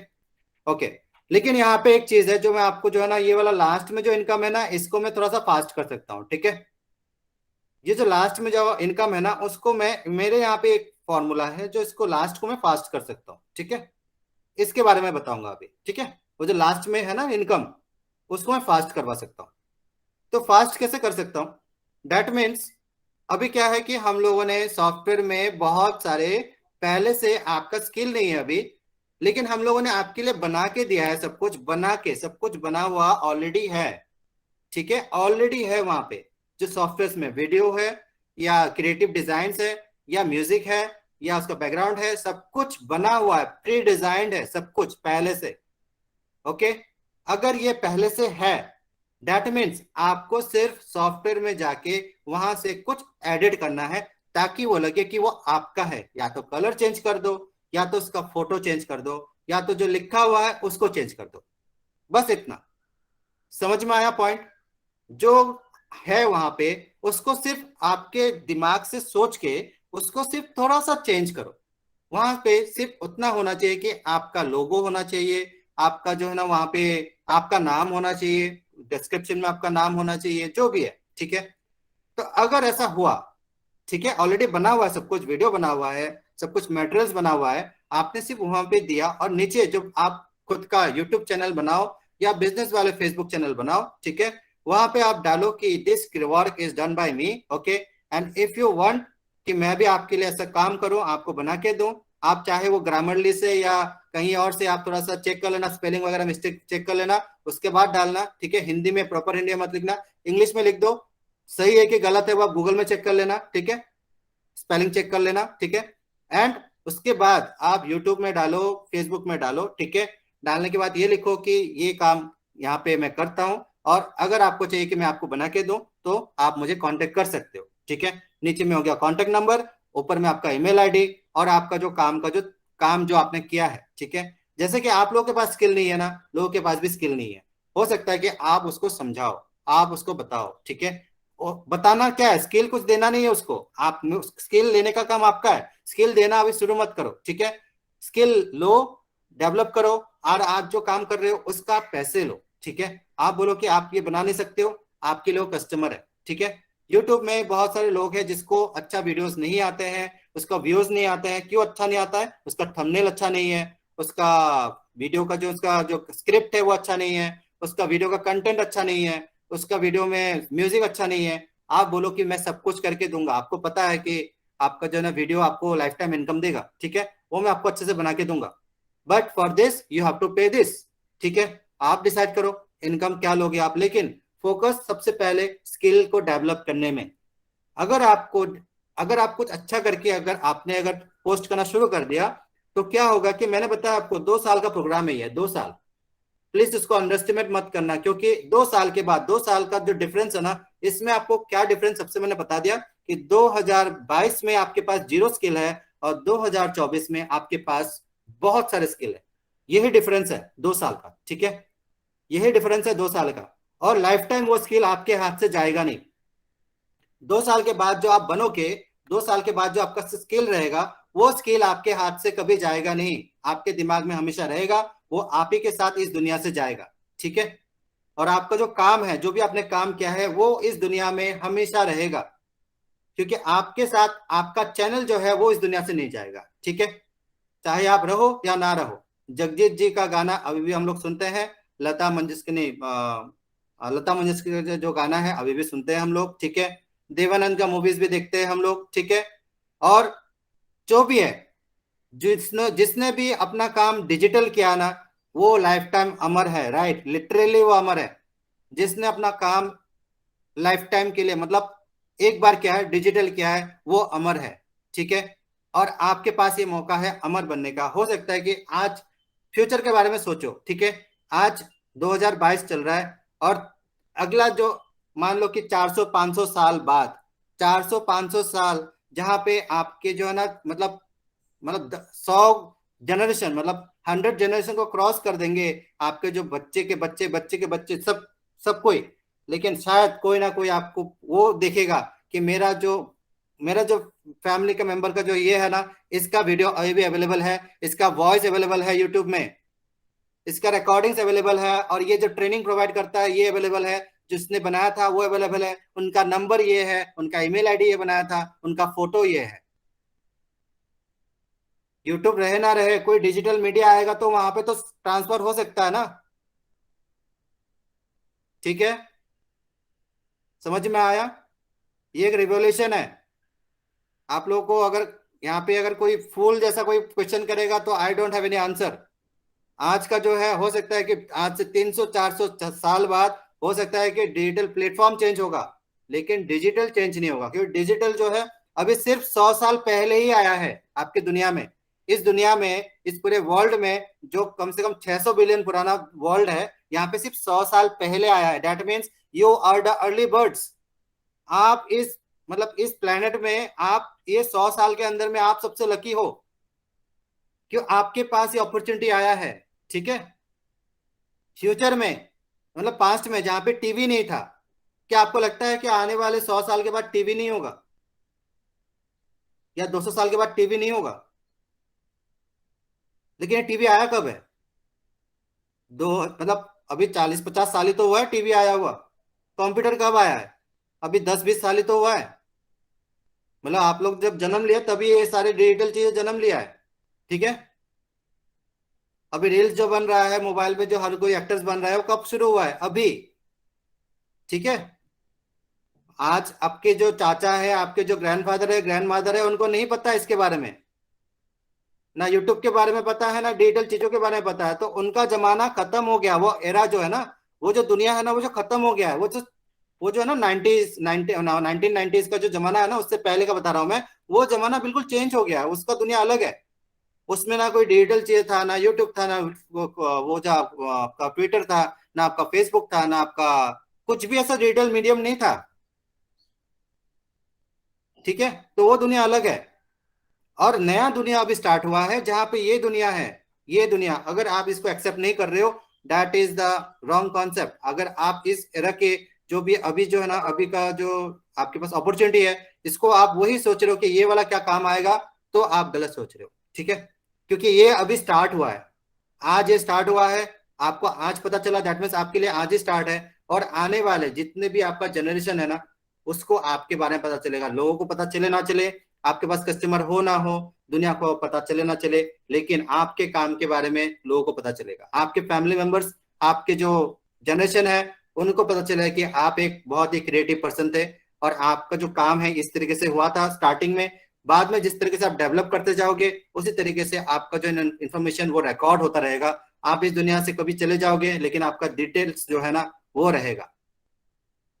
ओके, लेकिन यहाँ पे एक चीज है जो मैं आपको जो है ना, ये वाला लास्ट में जो इनकम है ना, इसको मैं थोड़ा सा फास्ट कर सकता हूँ, ठीक है। ये जो लास्ट में जो इनकम है ना, उसको मैं, मेरे यहाँ पे एक फॉर्मूला है जो इसको लास्ट को मैं फास्ट कर सकता हूँ, ठीक है। इसके बारे में बताऊंगा अभी, ठीक है। वो जो लास्ट में है ना इनकम, उसको मैं फास्ट करवा सकता हूँ। तो फास्ट कैसे कर सकता हूँ? दैट मीन्स, अभी क्या है कि हम लोगों ने सॉफ्टवेयर में बहुत सारे, पहले से आपका स्किल नहीं है अभी, लेकिन हम लोगों ने आपके लिए बना के दिया है, सब कुछ बना के, सब कुछ बना हुआ ऑलरेडी है, ठीक है, ऑलरेडी है वहां पे। जो सॉफ्टवेयर में वीडियो है, या क्रिएटिव डिजाइन है, या म्यूजिक है, या उसका बैकग्राउंड है, सब कुछ बना हुआ है, प्री डिजाइंड है सब कुछ पहले से। ओके, अगर ये पहले से है, दैट मीन्स आपको सिर्फ सॉफ्टवेयर में जाके वहां से कुछ एडिट करना है, ताकि वो लगे कि वो आपका है। या तो कलर चेंज कर दो, या तो उसका फोटो चेंज कर दो, या तो जो लिखा हुआ है उसको चेंज कर दो, बस इतना। समझ में आया पॉइंट? जो है वहां पे, उसको सिर्फ आपके दिमाग से सोच के उसको सिर्फ थोड़ा सा चेंज करो। वहां पे सिर्फ उतना होना चाहिए कि आपका लोगो होना चाहिए, आपका जो है ना वहां पे आपका नाम होना चाहिए, डिस्क्रिप्शन में आपका नाम होना चाहिए, जो भी है, ठीक है। तो अगर ऐसा हुआ, ठीक है, ऑलरेडी बना हुआ है सब कुछ, वीडियो बना हुआ है, सब कुछ मटेरियल्स बना हुआ है, आपने सिर्फ वहां पे दिया, और नीचे जो आप खुद का यूट्यूब चैनल बनाओ या बिजनेस वाले फेसबुक चैनल बनाओ, ठीक है, वहां पे आप डालो कि this work is done by me, okay, and if you want कि मैं भी आपके लिए ऐसा काम करूं, आपको बना के दूं, आप चाहे वो ग्रामरली से या कहीं और से आप थोड़ा सा चेक कर लेना, स्पेलिंग वगैरह मिस्टेक चेक कर लेना, उसके बाद डालना, ठीक है। हिंदी में, प्रॉपर हिंदी में मत लिखना, इंग्लिश में लिख दो, सही है कि गलत है वो आप गूगल में चेक कर लेना, ठीक है, स्पेलिंग चेक कर लेना, ठीक है। एंड उसके बाद आप यूट्यूब में डालो, फेसबुक में डालो, ठीक है। डालने के बाद ये लिखो कि ये काम यहाँ पे मैं करता हूँ, और अगर आपको चाहिए कि मैं आपको बना के दूं तो आप मुझे कांटेक्ट कर सकते हो, ठीक है। नीचे में हो गया कांटेक्ट नंबर, ऊपर में आपका ईमेल आईडी, और आपका जो काम का जो काम जो आपने किया है, ठीक है। जैसे कि आप लोगों के पास स्किल नहीं है ना, लोगों के पास भी स्किल नहीं है, हो सकता है कि आप उसको समझाओ, आप उसको बताओ, ठीक है। और बताना क्या है, स्किल कुछ देना नहीं है उसको, आप स्किल लेने का काम आपका है, स्किल देना अभी शुरू मत करो, ठीक है। स्किल लो, डेवलप करो, और आप जो काम कर रहे हो उसका आप पैसे लो, ठीक है। आप बोलो कि आप ये बना नहीं सकते हो, आपके लिए कस्टमर है, ठीक है। यूट्यूब में बहुत सारे लोग हैं जिसको अच्छा वीडियोस नहीं आते हैं, उसका व्यूज नहीं आते हैं। क्यों अच्छा नहीं आता है? उसका थंबनेल अच्छा नहीं है, उसका वीडियो का जो उसका जो स्क्रिप्ट है वो अच्छा नहीं है, उसका वीडियो का कंटेंट अच्छा नहीं है, उसका वीडियो में म्यूजिक अच्छा नहीं है। आप बोलो कि मैं सब कुछ करके दूंगा, आपको पता है कि आपका जो है ना वीडियो आपको लाइफ टाइम इनकम देगा, ठीक है, वो मैं आपको अच्छे से बना के दूंगा, but for this you have to pay this, ठीक है। आप डिसाइड करो इनकम क्या लोगे आप, लेकिन फोकस सबसे पहले स्किल को डेवलप करने में। अगर आपको, अगर आप कुछ अच्छा करके अगर आपने अगर पोस्ट करना शुरू कर दिया, तो क्या होगा कि मैंने बताया आपको 2 साल का प्रोग्राम है ये, 2 साल। प्लीज इसको अंडरस्टिमेट मत करना, क्योंकि 2 साल के बाद, 2 साल का जो डिफरेंस है ना, इसमें आपको क्या डिफरेंस सबसे मैंने बता दिया कि 2022 में आपके पास जीरो स्किल है, और 2024 में आपके पास बहुत सारे स्किल है। यही डिफरेंस है 2 साल का, ठीक है, यही डिफरेंस है 2 साल का। और लाइफ टाइम वो स्किल आपके हाथ से जाएगा नहीं। 2 साल के बाद जो आप बनोगे, 2 साल के बाद जो आपका स्किल रहेगा, वो स्किल आपके हाथ से कभी जाएगा नहीं, आपके दिमाग में हमेशा रहेगा, वो आप ही के साथ इस दुनिया से जाएगा, ठीक है। और आपका जो काम है, जो भी आपने काम किया है, वो इस दुनिया में हमेशा रहेगा, क्योंकि आपके साथ आपका चैनल जो है वो इस दुनिया से नहीं जाएगा, ठीक है। चाहे आप रहो या ना रहो। जगजीत जी का गाना अभी भी हम लोग सुनते हैं, लता मंगेशकर ने लता मंगेशकर का जो गाना है अभी भी सुनते हैं हम लोग, ठीक है। देवानंद का मूवीज भी देखते हैं हम लोग, ठीक है। और जो भी है, जिसने जिसने भी अपना काम डिजिटल किया ना, वो लाइफ टाइम अमर है, राइट, लिटरली वो अमर है। जिसने अपना काम लाइफ टाइम के लिए, मतलब एक बार क्या है, डिजिटल क्या है, वो अमर है, ठीक है। और आपके पास ये मौका है अमर बनने का। हो सकता है कि आज फ्यूचर के बारे में सोचो, ठीक है। आज 2022 चल रहा है, और अगला जो, मान लो कि 400-500 साल बाद, 400-500 साल जहाँ पे आपके जो है ना मतलब 100 जनरेशन, मतलब 100 जनरेशन को क्रॉस कर देंगे, आपके जो बच्चे के बच्चे, बच्चे के बच्चे, सब कोई। लेकिन शायद कोई ना कोई आपको वो देखेगा कि मेरा जो फैमिली का मेंबर का जो ये है ना, इसका वीडियो अभी भी अवेलेबल है, इसका वॉइस अवेलेबल है यूट्यूब में, इसका रिकॉर्डिंग्स अवेलेबल है, और ये जो ट्रेनिंग प्रोवाइड करता है ये अवेलेबल है, जिसने बनाया था वो अवेलेबल है, उनका नंबर ये है, उनका ईमेल आईडी ये बनाया था, उनका फोटो ये है। यूट्यूब रहे ना रहे, कोई डिजिटल मीडिया आएगा तो वहां पे तो ट्रांसफर हो सकता है ना। ठीक है, समझ में आया? ये एक रिवोल्यूशन है। आप लोगों को अगर यहाँ पे अगर कोई फूल जैसा कोई क्वेश्चन करेगा तो I don't have any answer. आज का जो है, हो सकता है कि आज से 300-400 साल बाद हो सकता है कि डिजिटल प्लेटफॉर्म चेंज होगा, लेकिन डिजिटल चेंज नहीं होगा, क्योंकि डिजिटल जो है अभी सिर्फ 100 साल पहले ही आया है आपकी दुनिया में। इस दुनिया में, इस पूरे वर्ल्ड में, जो कम से कम 600 बिलियन पुराना वर्ल्ड है, यहाँ पे सिर्फ 100 साल पहले आया है। That means you are the early birds. आप इस प्लेनेट में, आप ये 100 साल के अंदर में आप सबसे लकी हो, क्यों आपके पास ये अपॉर्चुनिटी आया है। ठीक है, फ्यूचर में, मतलब पास्ट में जहां पे टीवी नहीं था, क्या आपको लगता है कि आने वाले 100 साल के बाद टीवी नहीं होगा, या 200 साल के बाद टीवी नहीं होगा? लेकिन ये टीवी आया कब है? दो मतलब अभी 40-50 साल ही तो हुआ है टीवी आया हुआ। कंप्यूटर कब आया है? अभी 10-20 साल ही तो हुआ है। मतलब आप लोग जब जन्म लिया तभी ये सारे डिजिटल चीजें जन्म लिया है। ठीक है, अभी रील्स जो बन रहा है मोबाइल पे, जो हर कोई एक्टर्स बन रहा है, वो कब शुरू हुआ है? अभी। ठीक है, आज आपके जो चाचा है, आपके जो ग्रैंडफादर है, ग्रैंड मदर है, उनको नहीं पता इसके बारे में, ना यूट्यूब के बारे में पता है, ना डिजिटल चीजों के बारे में पता है। तो उनका जमाना खत्म हो गया, वो एरा जो है ना, वो जो दुनिया है ना, वो जो खत्म हो गया है, वो जो है ना 1990s का जो जमाना है ना, उससे पहले का बता रहा हूं मैं। वो जमाना बिल्कुल चेंज हो गया है, उसका दुनिया अलग है। उसमें ना कोई डिजिटल चीज था, ना यूट्यूब था, ना वो जो आपका ट्विटर था, ना आपका फेसबुक था, ना आपका कुछ भी ऐसा डिजिटल मीडियम नहीं था। ठीक है, तो वो दुनिया अलग है। और नया दुनिया अभी स्टार्ट हुआ है, जहां पे ये दुनिया है। ये दुनिया अगर आप इसको एक्सेप्ट नहीं कर रहे हो, that is the wrong concept. अगर आप इस एरा के जो भी अभी जो है ना, अभी का जो आपके पास अपॉर्चुनिटी है, इसको आप वही सोच रहे हो कि ये वाला क्या काम आएगा, तो आप गलत सोच रहे हो। ठीक है, क्योंकि ये अभी स्टार्ट हुआ है, आज ये स्टार्ट हुआ है। आपको आज पता चला, दैट मीन्स आपके लिए आज ही स्टार्ट है। और आने वाले जितने भी आपका जनरेशन है ना, उसको आपके बारे में पता चलेगा। लोगों को पता चले ना चले, आपके पास कस्टमर हो ना हो, दुनिया को पता चले ना चले, लेकिन आपके काम के बारे में लोगों को पता चलेगा। आपके फैमिली मेंबर्स, आपके जो जनरेशन है, उनको पता चलेगा कि आप एक बहुत ही क्रिएटिव पर्सन थे, और आपका जो काम है इस तरीके से हुआ था स्टार्टिंग में। बाद में जिस तरीके से आप डेवलप करते जाओगे, उसी तरीके से आपका जो इन्फॉर्मेशन वो रिकॉर्ड होता रहेगा। आप इस दुनिया से कभी चले जाओगे, लेकिन आपका डिटेल्स जो है ना, वो रहेगा,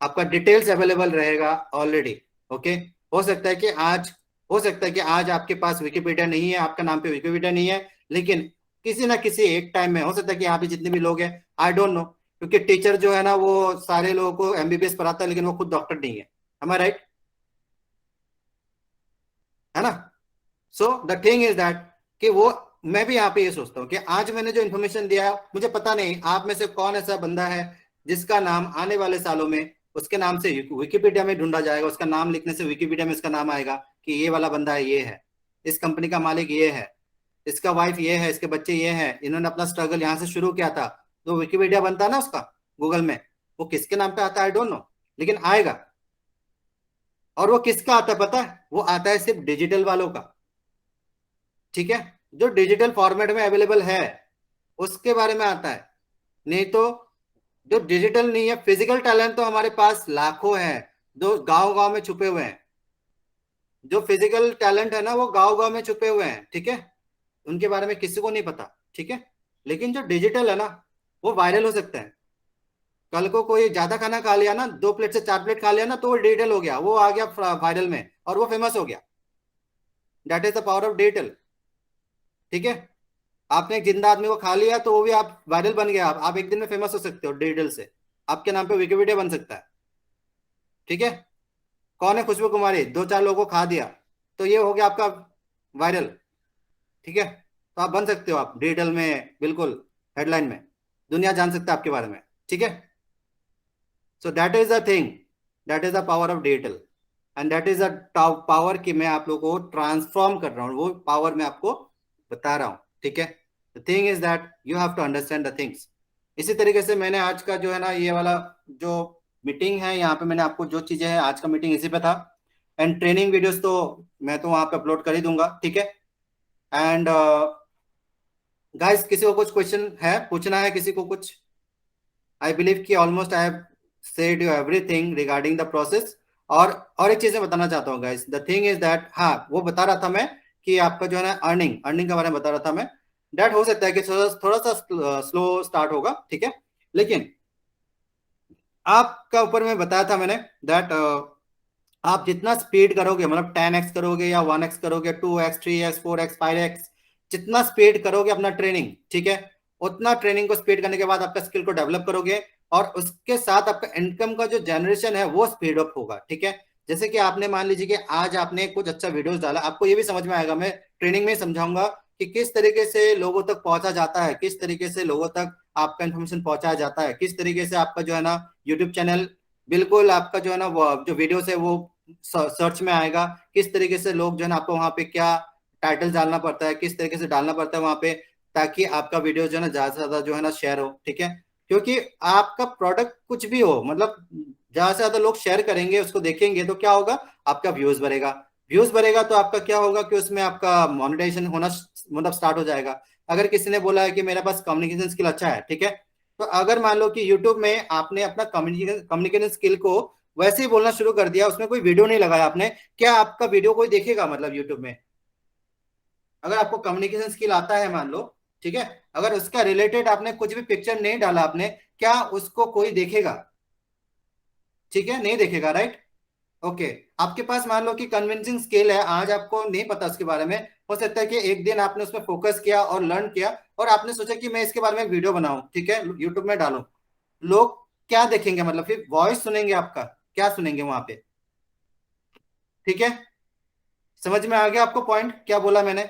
आपका डिटेल्स अवेलेबल रहेगा ऑलरेडी। ओके, हो सकता है कि आज हो सकता है कि आज आपके पास विकिपीडिया नहीं है, आपका नाम पे विकिपीडिया नहीं है, लेकिन किसी ना किसी एक टाइम में हो सकता है कि यहाँ पे जितने भी लोग हैं, आई डोंट नो, क्योंकि टीचर जो है ना, वो सारे लोगों को एमबीबीएस पढ़ाता है, लेकिन वो खुद डॉक्टर नहीं है। am I right? है ना? सो द थिंग इज दैट कि वो, मैं भी यहाँ पे ये सोचता हूँ कि आज मैंने जो इन्फॉर्मेशन दिया है, मुझे पता नहीं आप में से कौन ऐसा बंदा है जिसका नाम आने वाले सालों में उसके नाम से विकिपीडिया में ढूंढा जाएगा, उसका नाम लिखने से विकिपीडिया में इसका नाम आएगा कि ये वाला बंदा है, ये है, इस कंपनी का मालिक ये है, इसका वाइफ ये है, इसके बच्चे ये हैं, इन्होंने अपना स्ट्रगल यहाँ से शुरू किया था। तो विकिपीडिया बनता है ना उसका गूगल में, वो किसके नाम पे आता है आई डोंट नो, लेकिन आएगा। और वो किसका आता है पता है? वो आता है सिर्फ डिजिटल वालों का। ठीक है, जो डिजिटल फॉर्मेट में अवेलेबल है उसके बारे में आता है। नहीं तो जो डिजिटल नहीं है, फिजिकल टैलेंट तो हमारे पास लाखों हैं, जो गांव गांव में छुपे हुए हैं। जो फिजिकल टैलेंट है ना, वो गांव गांव में छुपे हुए हैं। ठीक है, उनके बारे में किसी को नहीं पता। ठीक है, लेकिन जो डिजिटल है ना, वो वायरल हो सकता है। कल को कोई ज्यादा खाना खा लिया ना, 2 प्लेट से 4 प्लेट खा लिया ना, तो वो डिजिटल हो गया, वो आ गया वायरल में, और वो फेमस हो गया। That is the power of digital. ठीक है, आपने एक जिंदा आदमी को खा लिया तो वो भी आप वायरल बन गया, आप एक दिन में फेमस हो सकते हो डिजिटल से, आपके नाम पे विकिपीडिया बन सकता है। ठीक है, कौन है खुशबू कुमारी? 2-4 लोगों को खा दिया, तो ये हो गया आपका वायरल। ठीक है, तो आप बन सकते हो, आप डिजिटल में बिल्कुल हेडलाइन में दुनिया जान सकता है आपके बारे में। ठीक है, सो that is the thing, that is the power of digital, and that is the power कि मैं आप लोगों को ट्रांसफॉर्म कर रहा हूँ, वो पावर मैं आपको बता रहा हूँ। ठीक है, the thing is that you have to understand the things. इसी तरीके से मैंने आज का जो है ना ये वाला जो मीटिंग है, यहाँ पे मैंने आपको जो चीजें हैं, आज का मीटिंग इसी पे था। एंड ट्रेनिंग वीडियोस तो मैं तो वहां पे अपलोड कर ही दूंगा। ठीक है, एंड गाइस किसी को कुछ क्वेश्चन है, पूछना है किसी को कुछ? आई बिलीव कि almost I have said you everything regarding the process. और एक चीज मैं बताना चाहता हूँ guys, the thing is that, हाँ वो बता रहा था मैं कि आपका जो है ना अर्निंग अर्निंग के बारे में बता रहा था मैं। दैट हो सकता है कि थोड़ा थोड़ा सा स्लो स्टार्ट होगा। ठीक है, लेकिन आपका ऊपर में बताया था मैंने दैट आप जितना स्पीड करोगे, मतलब 10x करोगे या 1x करोगे, 2x 3x 4x 5x, जितना स्पीड करोगे अपना ट्रेनिंग, ठीक है, उतना ट्रेनिंग को स्पीड करने के बाद आपका स्किल को डेवलप करोगे, और उसके साथ आपका इनकम का जो जनरेशन है वो स्पीड अप होगा। ठीक है, जैसे कि आपने मान लीजिए कि आज आपने कुछ अच्छा वीडियोस डाला, आपको ये भी समझ में आएगा, मैं ट्रेनिंग में समझाऊंगा कि किस तरीके से लोगों तक पहुंचा जाता है, किस तरीके से लोगों तक आपका इन्फॉर्मेशन पहुंचाया जाता है, किस तरीके से आपका जो है ना यूट्यूब चैनल, बिल्कुल आपका जो है ना जो वीडियोस है वो सर्च में आएगा, किस तरीके से लोग जो है ना आपको वहां पे क्या टाइटल डालना पड़ता है, किस तरीके से डालना पड़ता है वहां पे, ताकि आपका वीडियो जो है ना ज्यादा से ज्यादा जो है ना शेयर हो। ठीक है, क्योंकि आपका प्रोडक्ट कुछ भी हो, मतलब ज्यादा से ज्यादा लोग शेयर करेंगे, उसको देखेंगे, तो क्या होगा, आपका व्यूज बढ़ेगा। व्यूज बढ़ेगा तो आपका क्या होगा कि उसमें आपका मोनेटाइजेशन होना मतलब स्टार्ट हो जाएगा। अगर किसी ने बोला है कि मेरे पास कम्युनिकेशन स्किल अच्छा है, ठीक है, तो अगर मान लो कि यूट्यूब में आपने अपना कम्युनिकेशन स्किल को वैसे ही बोलना शुरू कर दिया, उसमें कोई वीडियो नहीं लगाया आपने, क्या आपका वीडियो कोई देखेगा? मतलब यूट्यूब में अगर आपको कम्युनिकेशन स्किल आता है मान लो, ठीक है, अगर उसका रिलेटेड आपने कुछ भी पिक्चर नहीं डाला आपने, क्या उसको कोई देखेगा? ठीक है, नहीं देखेगा, राइट? ओके, आपके पास मान लो कि कन्विंसिंग स्किल है, आज आपको नहीं पता उसके बारे में, हो सकता है कि एक दिन आपने उसमें फोकस किया और लर्न किया, और आपने सोचा कि मैं इसके बारे में एक वीडियो बनाऊं, ठीक है, यूट्यूब में डालूं। लोग क्या देखेंगे? मतलब फिर वॉइस सुनेंगे आपका, क्या सुनेंगे वहां पे? ठीक है, समझ में आ गया आपको पॉइंट क्या बोला मैंने?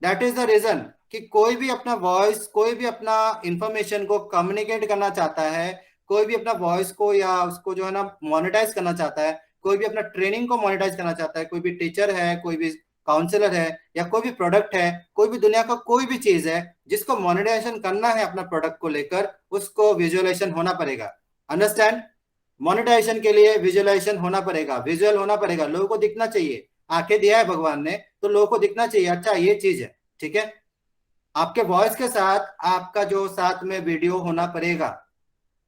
दैट इज द रीजन कि कोई भी अपना वॉइस, कोई भी अपना इंफॉर्मेशन को कम्युनिकेट करना चाहता है, कोई भी अपना वॉइस को या उसको जो है ना मोनेटाइज करना चाहता है, कोई भी अपना ट्रेनिंग को मोनेटाइज करना चाहता है, कोई भी टीचर है, कोई भी काउंसलर है, या कोई भी प्रोडक्ट है, कोई भी दुनिया का कोई भी चीज है जिसको मोनेटाइजेशन करना है अपना प्रोडक्ट को लेकर, उसको विजुअलाइजेशन होना पड़ेगा। अंडरस्टैंड? मोनेटाइजेशन के लिए विजुअलाइजेशन होना पड़ेगा, विजुअल होना पड़ेगा, लोगों को दिखना चाहिए। आंखें दिया है भगवान ने, तो लोगों को दिखना चाहिए, अच्छा ये चीज है। ठीक है, आपके वॉइस के साथ आपका जो साथ में वीडियो होना पड़ेगा।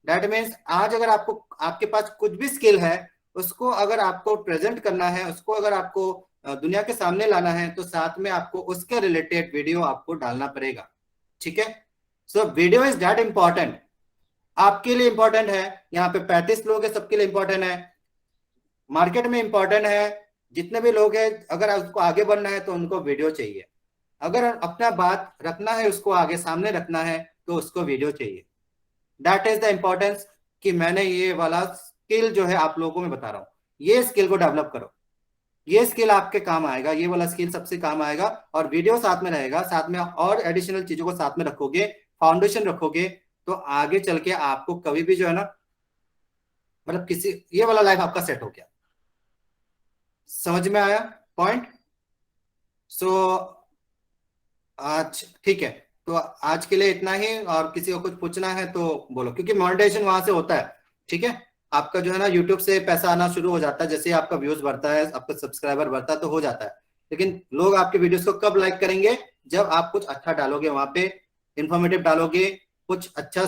दैट मीन्स आज अगर आपको, आपके पास कुछ भी स्किल है, उसको अगर आपको प्रेजेंट करना है, उसको अगर आपको दुनिया के सामने लाना है, तो साथ में आपको उसके रिलेटेड वीडियो आपको डालना पड़ेगा। ठीक है, so video is that important, आपके लिए इंपॉर्टेंट है, यहाँ पे 35 लोग हैं, सबके लिए इंपॉर्टेंट है, मार्केट में इंपॉर्टेंट है, जितने भी लोग हैं, अगर उसको आगे बढ़ना है तो उनको वीडियो चाहिए, अगर अपना बात रखना है, उसको आगे सामने रखना है, तो उसको वीडियो चाहिए। दैट इज द इंपॉर्टेंस कि मैंने ये वाला स्किल जो है आप लोगों को मैं बता रहा हूँ, ये स्किल को डेवलप करो, ये स्किल आपके काम आएगा, ये वाला स्किल सबसे काम आएगा, और वीडियो साथ में रहेगा, साथ में और एडिशनल चीजों को साथ में रखोगे, फाउंडेशन रखोगे, तो आगे चल के आपको कभी भी जो है ना, मतलब किसी, ये वाला लाइफ आपका सेट हो गया। समझ में आया पॉइंट? सो आज ठीक है, तो आज के लिए इतना ही, और किसी को कुछ पूछना है तो बोलो, क्योंकि मोनेटाइजेशन वहां से होता है। ठीक है, आपका जो है ना यूट्यूब से पैसा आना शुरू हो जाता है, जैसे आपका व्यूज बढ़ता है, आपका सब्सक्राइबर बढ़ता है, तो हो जाता है। लेकिन लोग आपके वीडियोस को कब लाइक करेंगे? जब आप कुछ अच्छा डालोगे वहां पे, इंफॉर्मेटिव डालोगे, कुछ अच्छा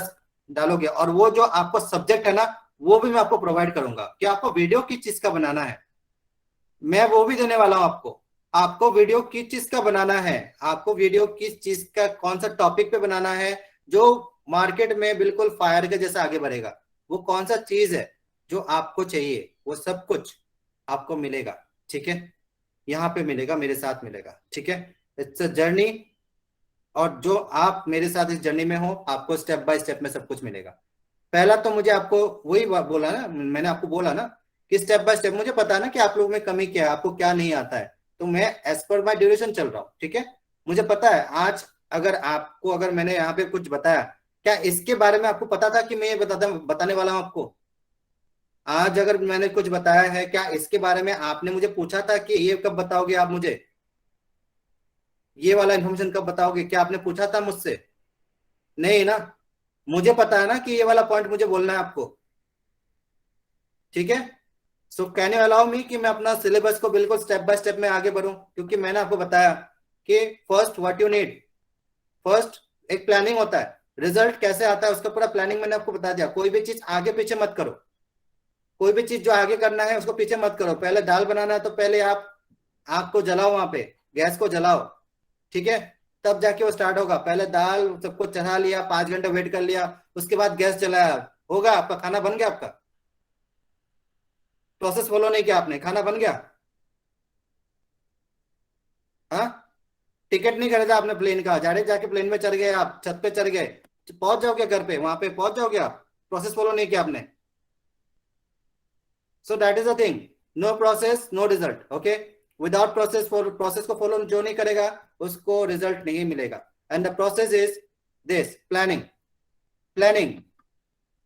डालोगे, और वो जो आपका सब्जेक्ट है ना, वो भी मैं आपको प्रोवाइड करूंगा कि आपको वीडियो किस चीज का बनाना है, मैं वो भी देने वाला हूं आपको। आपको वीडियो किस चीज का बनाना है, आपको वीडियो किस चीज का, कौन सा टॉपिक पे बनाना है, जो मार्केट में बिल्कुल फायर के जैसा आगे बढ़ेगा, वो कौन सा चीज है जो आपको चाहिए, वो सब कुछ आपको मिलेगा। ठीक है, यहाँ पे मिलेगा, मेरे साथ मिलेगा। ठीक है, इट्स अ जर्नी, और जो आप मेरे साथ इस जर्नी में हो, आपको स्टेप बाय स्टेप में सब कुछ मिलेगा। पहला तो मुझे आपको वही बोला ना, मैंने आपको बोला ना कि स्टेप बाय स्टेप, मुझे पता है ना कि आप लोगों में कमी क्या है, आपको क्या नहीं आता है, तो मैं एज पर माई ड्यूरेशन चल रहा हूँ, ठीक है। मुझे पता है आज अगर मैंने यहाँ पे कुछ बताया, क्या इसके बारे में आपको पता था कि मैं ये बताने वाला हूँ आपको? आज अगर मैंने कुछ बताया है, क्या इसके बारे में आपने मुझे पूछा था कि ये कब बताओगे आप मुझे, ये वाला इन्फॉर्मेशन कब बताओगे? क्या आपने पूछा था मुझसे? नहीं ना। मुझे पता है ना कि ये वाला पॉइंट मुझे बोलना है आपको, ठीक है। So can you allow me कि मैं अपना सिलेबस को बिल्कुल स्टेप बाय स्टेप में आगे बढ़ूं, क्योंकि मैंने आपको बताया कि first what you need, first एक प्लानिंग होता है, रिजल्ट कैसे आता है उसका पूरा प्लानिंग मैंने आपको बता दिया। कोई भी चीज आगे पीछे मत करो, कोई भी चीज जो आगे करना है उसको पीछे मत करो। पहले दाल बनाना है तो पहले आप आग को जलाओ, वहां पे गैस को जलाओ, ठीक है, तब जाके वो स्टार्ट होगा। पहले दाल सबको चढ़ा लिया, 5 घंटे वेट कर लिया, उसके बाद गैस जलाया, होगा आपका खाना बन गया आपका। प्रोसेस फॉलो नहीं किया आपने, खाना बन गया। हाँ, टिकट नहीं खरीदा आपने प्लेन का, डायरेक्ट जाके प्लेन में चढ़ गए, आप छत पे चढ़ गए, पहुंच जाओगे घर पे, वहां पे पहुंच जाओगे आप। प्रोसेस फॉलो नहीं किया आपने। So that is the thing, no process no result, okay. Without process को फॉलो जो नहीं करेगा उसको रिजल्ट नहीं मिलेगा। And the process is this, planning. Planning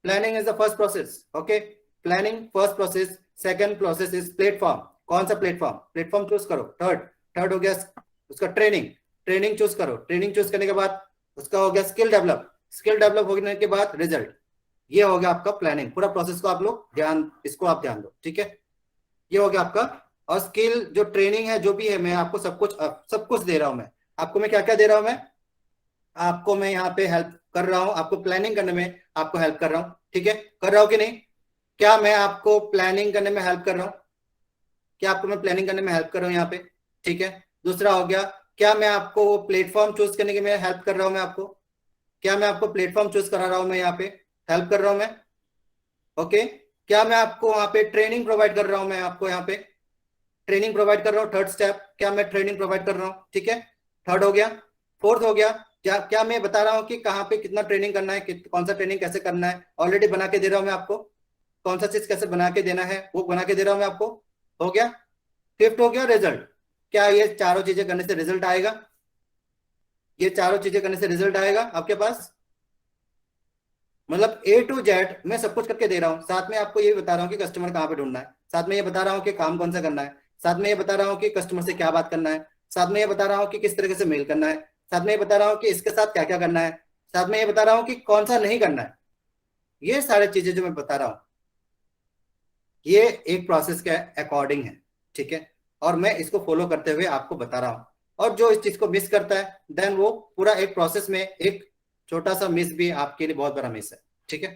planning is the first process, okay. Planning first process. Second process is platform. कौन सा प्लेटफॉर्म? प्लेटफॉर्म चूज करो। थर्ड थर्ड हो गया उसका ट्रेनिंग। ट्रेनिंग चूज करो। ट्रेनिंग चूज करने के बाद उसका हो गया स्किल डेवलप। स्किल डेवलप होने के बाद रिजल्ट। ये हो गया आपका प्लानिंग। पूरा प्रोसेस को आप लोग इसको आप ध्यान दो, ठीक है। ये हो गया आपका। और स्किल जो ट्रेनिंग है जो भी है, मैं आपको सब कुछ दे रहा हूं। मैं आपको मैं क्या क्या दे रहा हूं? मैं यहाँ पे हेल्प कर रहा हूँ, आपको प्लानिंग करने में आपको हेल्प कर रहा हूँ, ठीक है। कर रहा हूँ कि नहीं? क्या मैं आपको प्लानिंग करने में हेल्प कर रहा हूँ? क्या आपको मैं प्लानिंग करने में हेल्प कर रहा हूँ यहाँ पे? ठीक है। दूसरा हो गया, क्या मैं आपको वो प्लेटफॉर्म चूज करने के में हेल्प कर रहा हूँ मैं आपको? क्या मैं आपको प्लेटफॉर्म चूज करा रहा हूँ मैं यहाँ पे? हेल्प कर रहा हूँ मैं, ओके। क्या मैं आपको वहां पे ट्रेनिंग प्रोवाइड कर रहा हूँ मैं आपको यहाँ पे? ट्रेनिंग प्रोवाइड कर रहा हूँ। थर्ड स्टेप, क्या मैं ट्रेनिंग प्रोवाइड कर रहा हूँ? ठीक है, थर्ड हो गया। फोर्थ हो गया, क्या क्या मैं बता रहा हूँ कि कहाँ पे कितना ट्रेनिंग करना है, कौन सा ट्रेनिंग कैसे करना है, ऑलरेडी बना के दे रहा हूँ मैं आपको। कौन सा चीज कैसे बना के देना है वो बना के दे रहा हूँ मैं आपको, हो गया। फिफ्थ हो गया रिजल्ट। क्या ये चारों चीजें करने से रिजल्ट आएगा? ये चारों चीजें करने से रिजल्ट आएगा आपके पास? मतलब ए टू जेड मैं सब कुछ करके दे रहा हूँ। साथ में आपको ये भी बता रहा हूँ कि कस्टमर कहाँ पे ढूंढना है, साथ में ये बता रहा हूँ कि काम कौन सा करना है, साथ में ये बता रहा हूँ कि कस्टमर से क्या बात करना है, साथ में ये बता रहा हूँ कि किस तरीके से मेल करना है, साथ में ये बता रहा हूँ कि इसके साथ क्या क्या करना है, साथ में ये बता रहा हूँ कि कौन सा नहीं करना है। ये सारी चीजें जो मैं बता रहा हूँ ये एक प्रोसेस के अकॉर्डिंग है, ठीक है। और मैं इसको फॉलो करते हुए आपको बता रहा हूँ। और जो इस चीज को मिस करता है देन वो पूरा एक प्रोसेस में एक छोटा सा मिस भी आपके लिए बहुत बड़ा मिस है, ठीक है।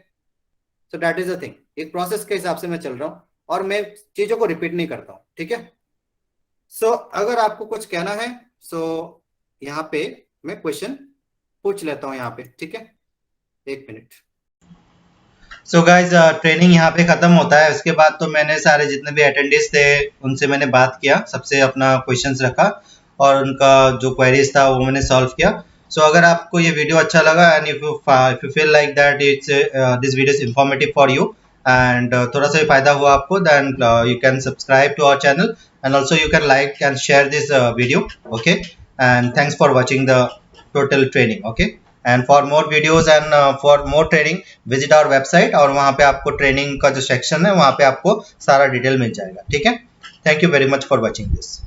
सो दैट इज द थिंग, एक प्रोसेस के हिसाब से मैं चल रहा हूँ और मैं चीजों को रिपीट नहीं करता हूँ, ठीक है। सो अगर आपको कुछ कहना है सो यहाँ पे मैं क्वेश्चन पूछ लेता हूँ यहाँ पे, ठीक है। एक मिनट। सो गाइज ट्रेनिंग यहाँ पे खत्म होता है। उसके बाद तो मैंने सारे जितने भी अटेंडेंट्स थे उनसे मैंने बात किया, सबसे अपना क्वेश्चंस रखा और उनका जो क्वेरीज था वो मैंने सॉल्व किया। सो अगर आपको ये वीडियो अच्छा लगा and if you feel like that it's this video is informative for you and थोड़ा सा भी फायदा हुआ आपको, then you can subscribe to our channel and also you can like and share this video, okay. And thanks for watching the total training, okay. And for more videos and for more training visit our website, और वहाँ पे आपको ट्रेनिंग का जो सेक्शन है वहाँ पे आपको सारा डिटेल मिल जाएगा, ठीक है। Thank you very much for watching this.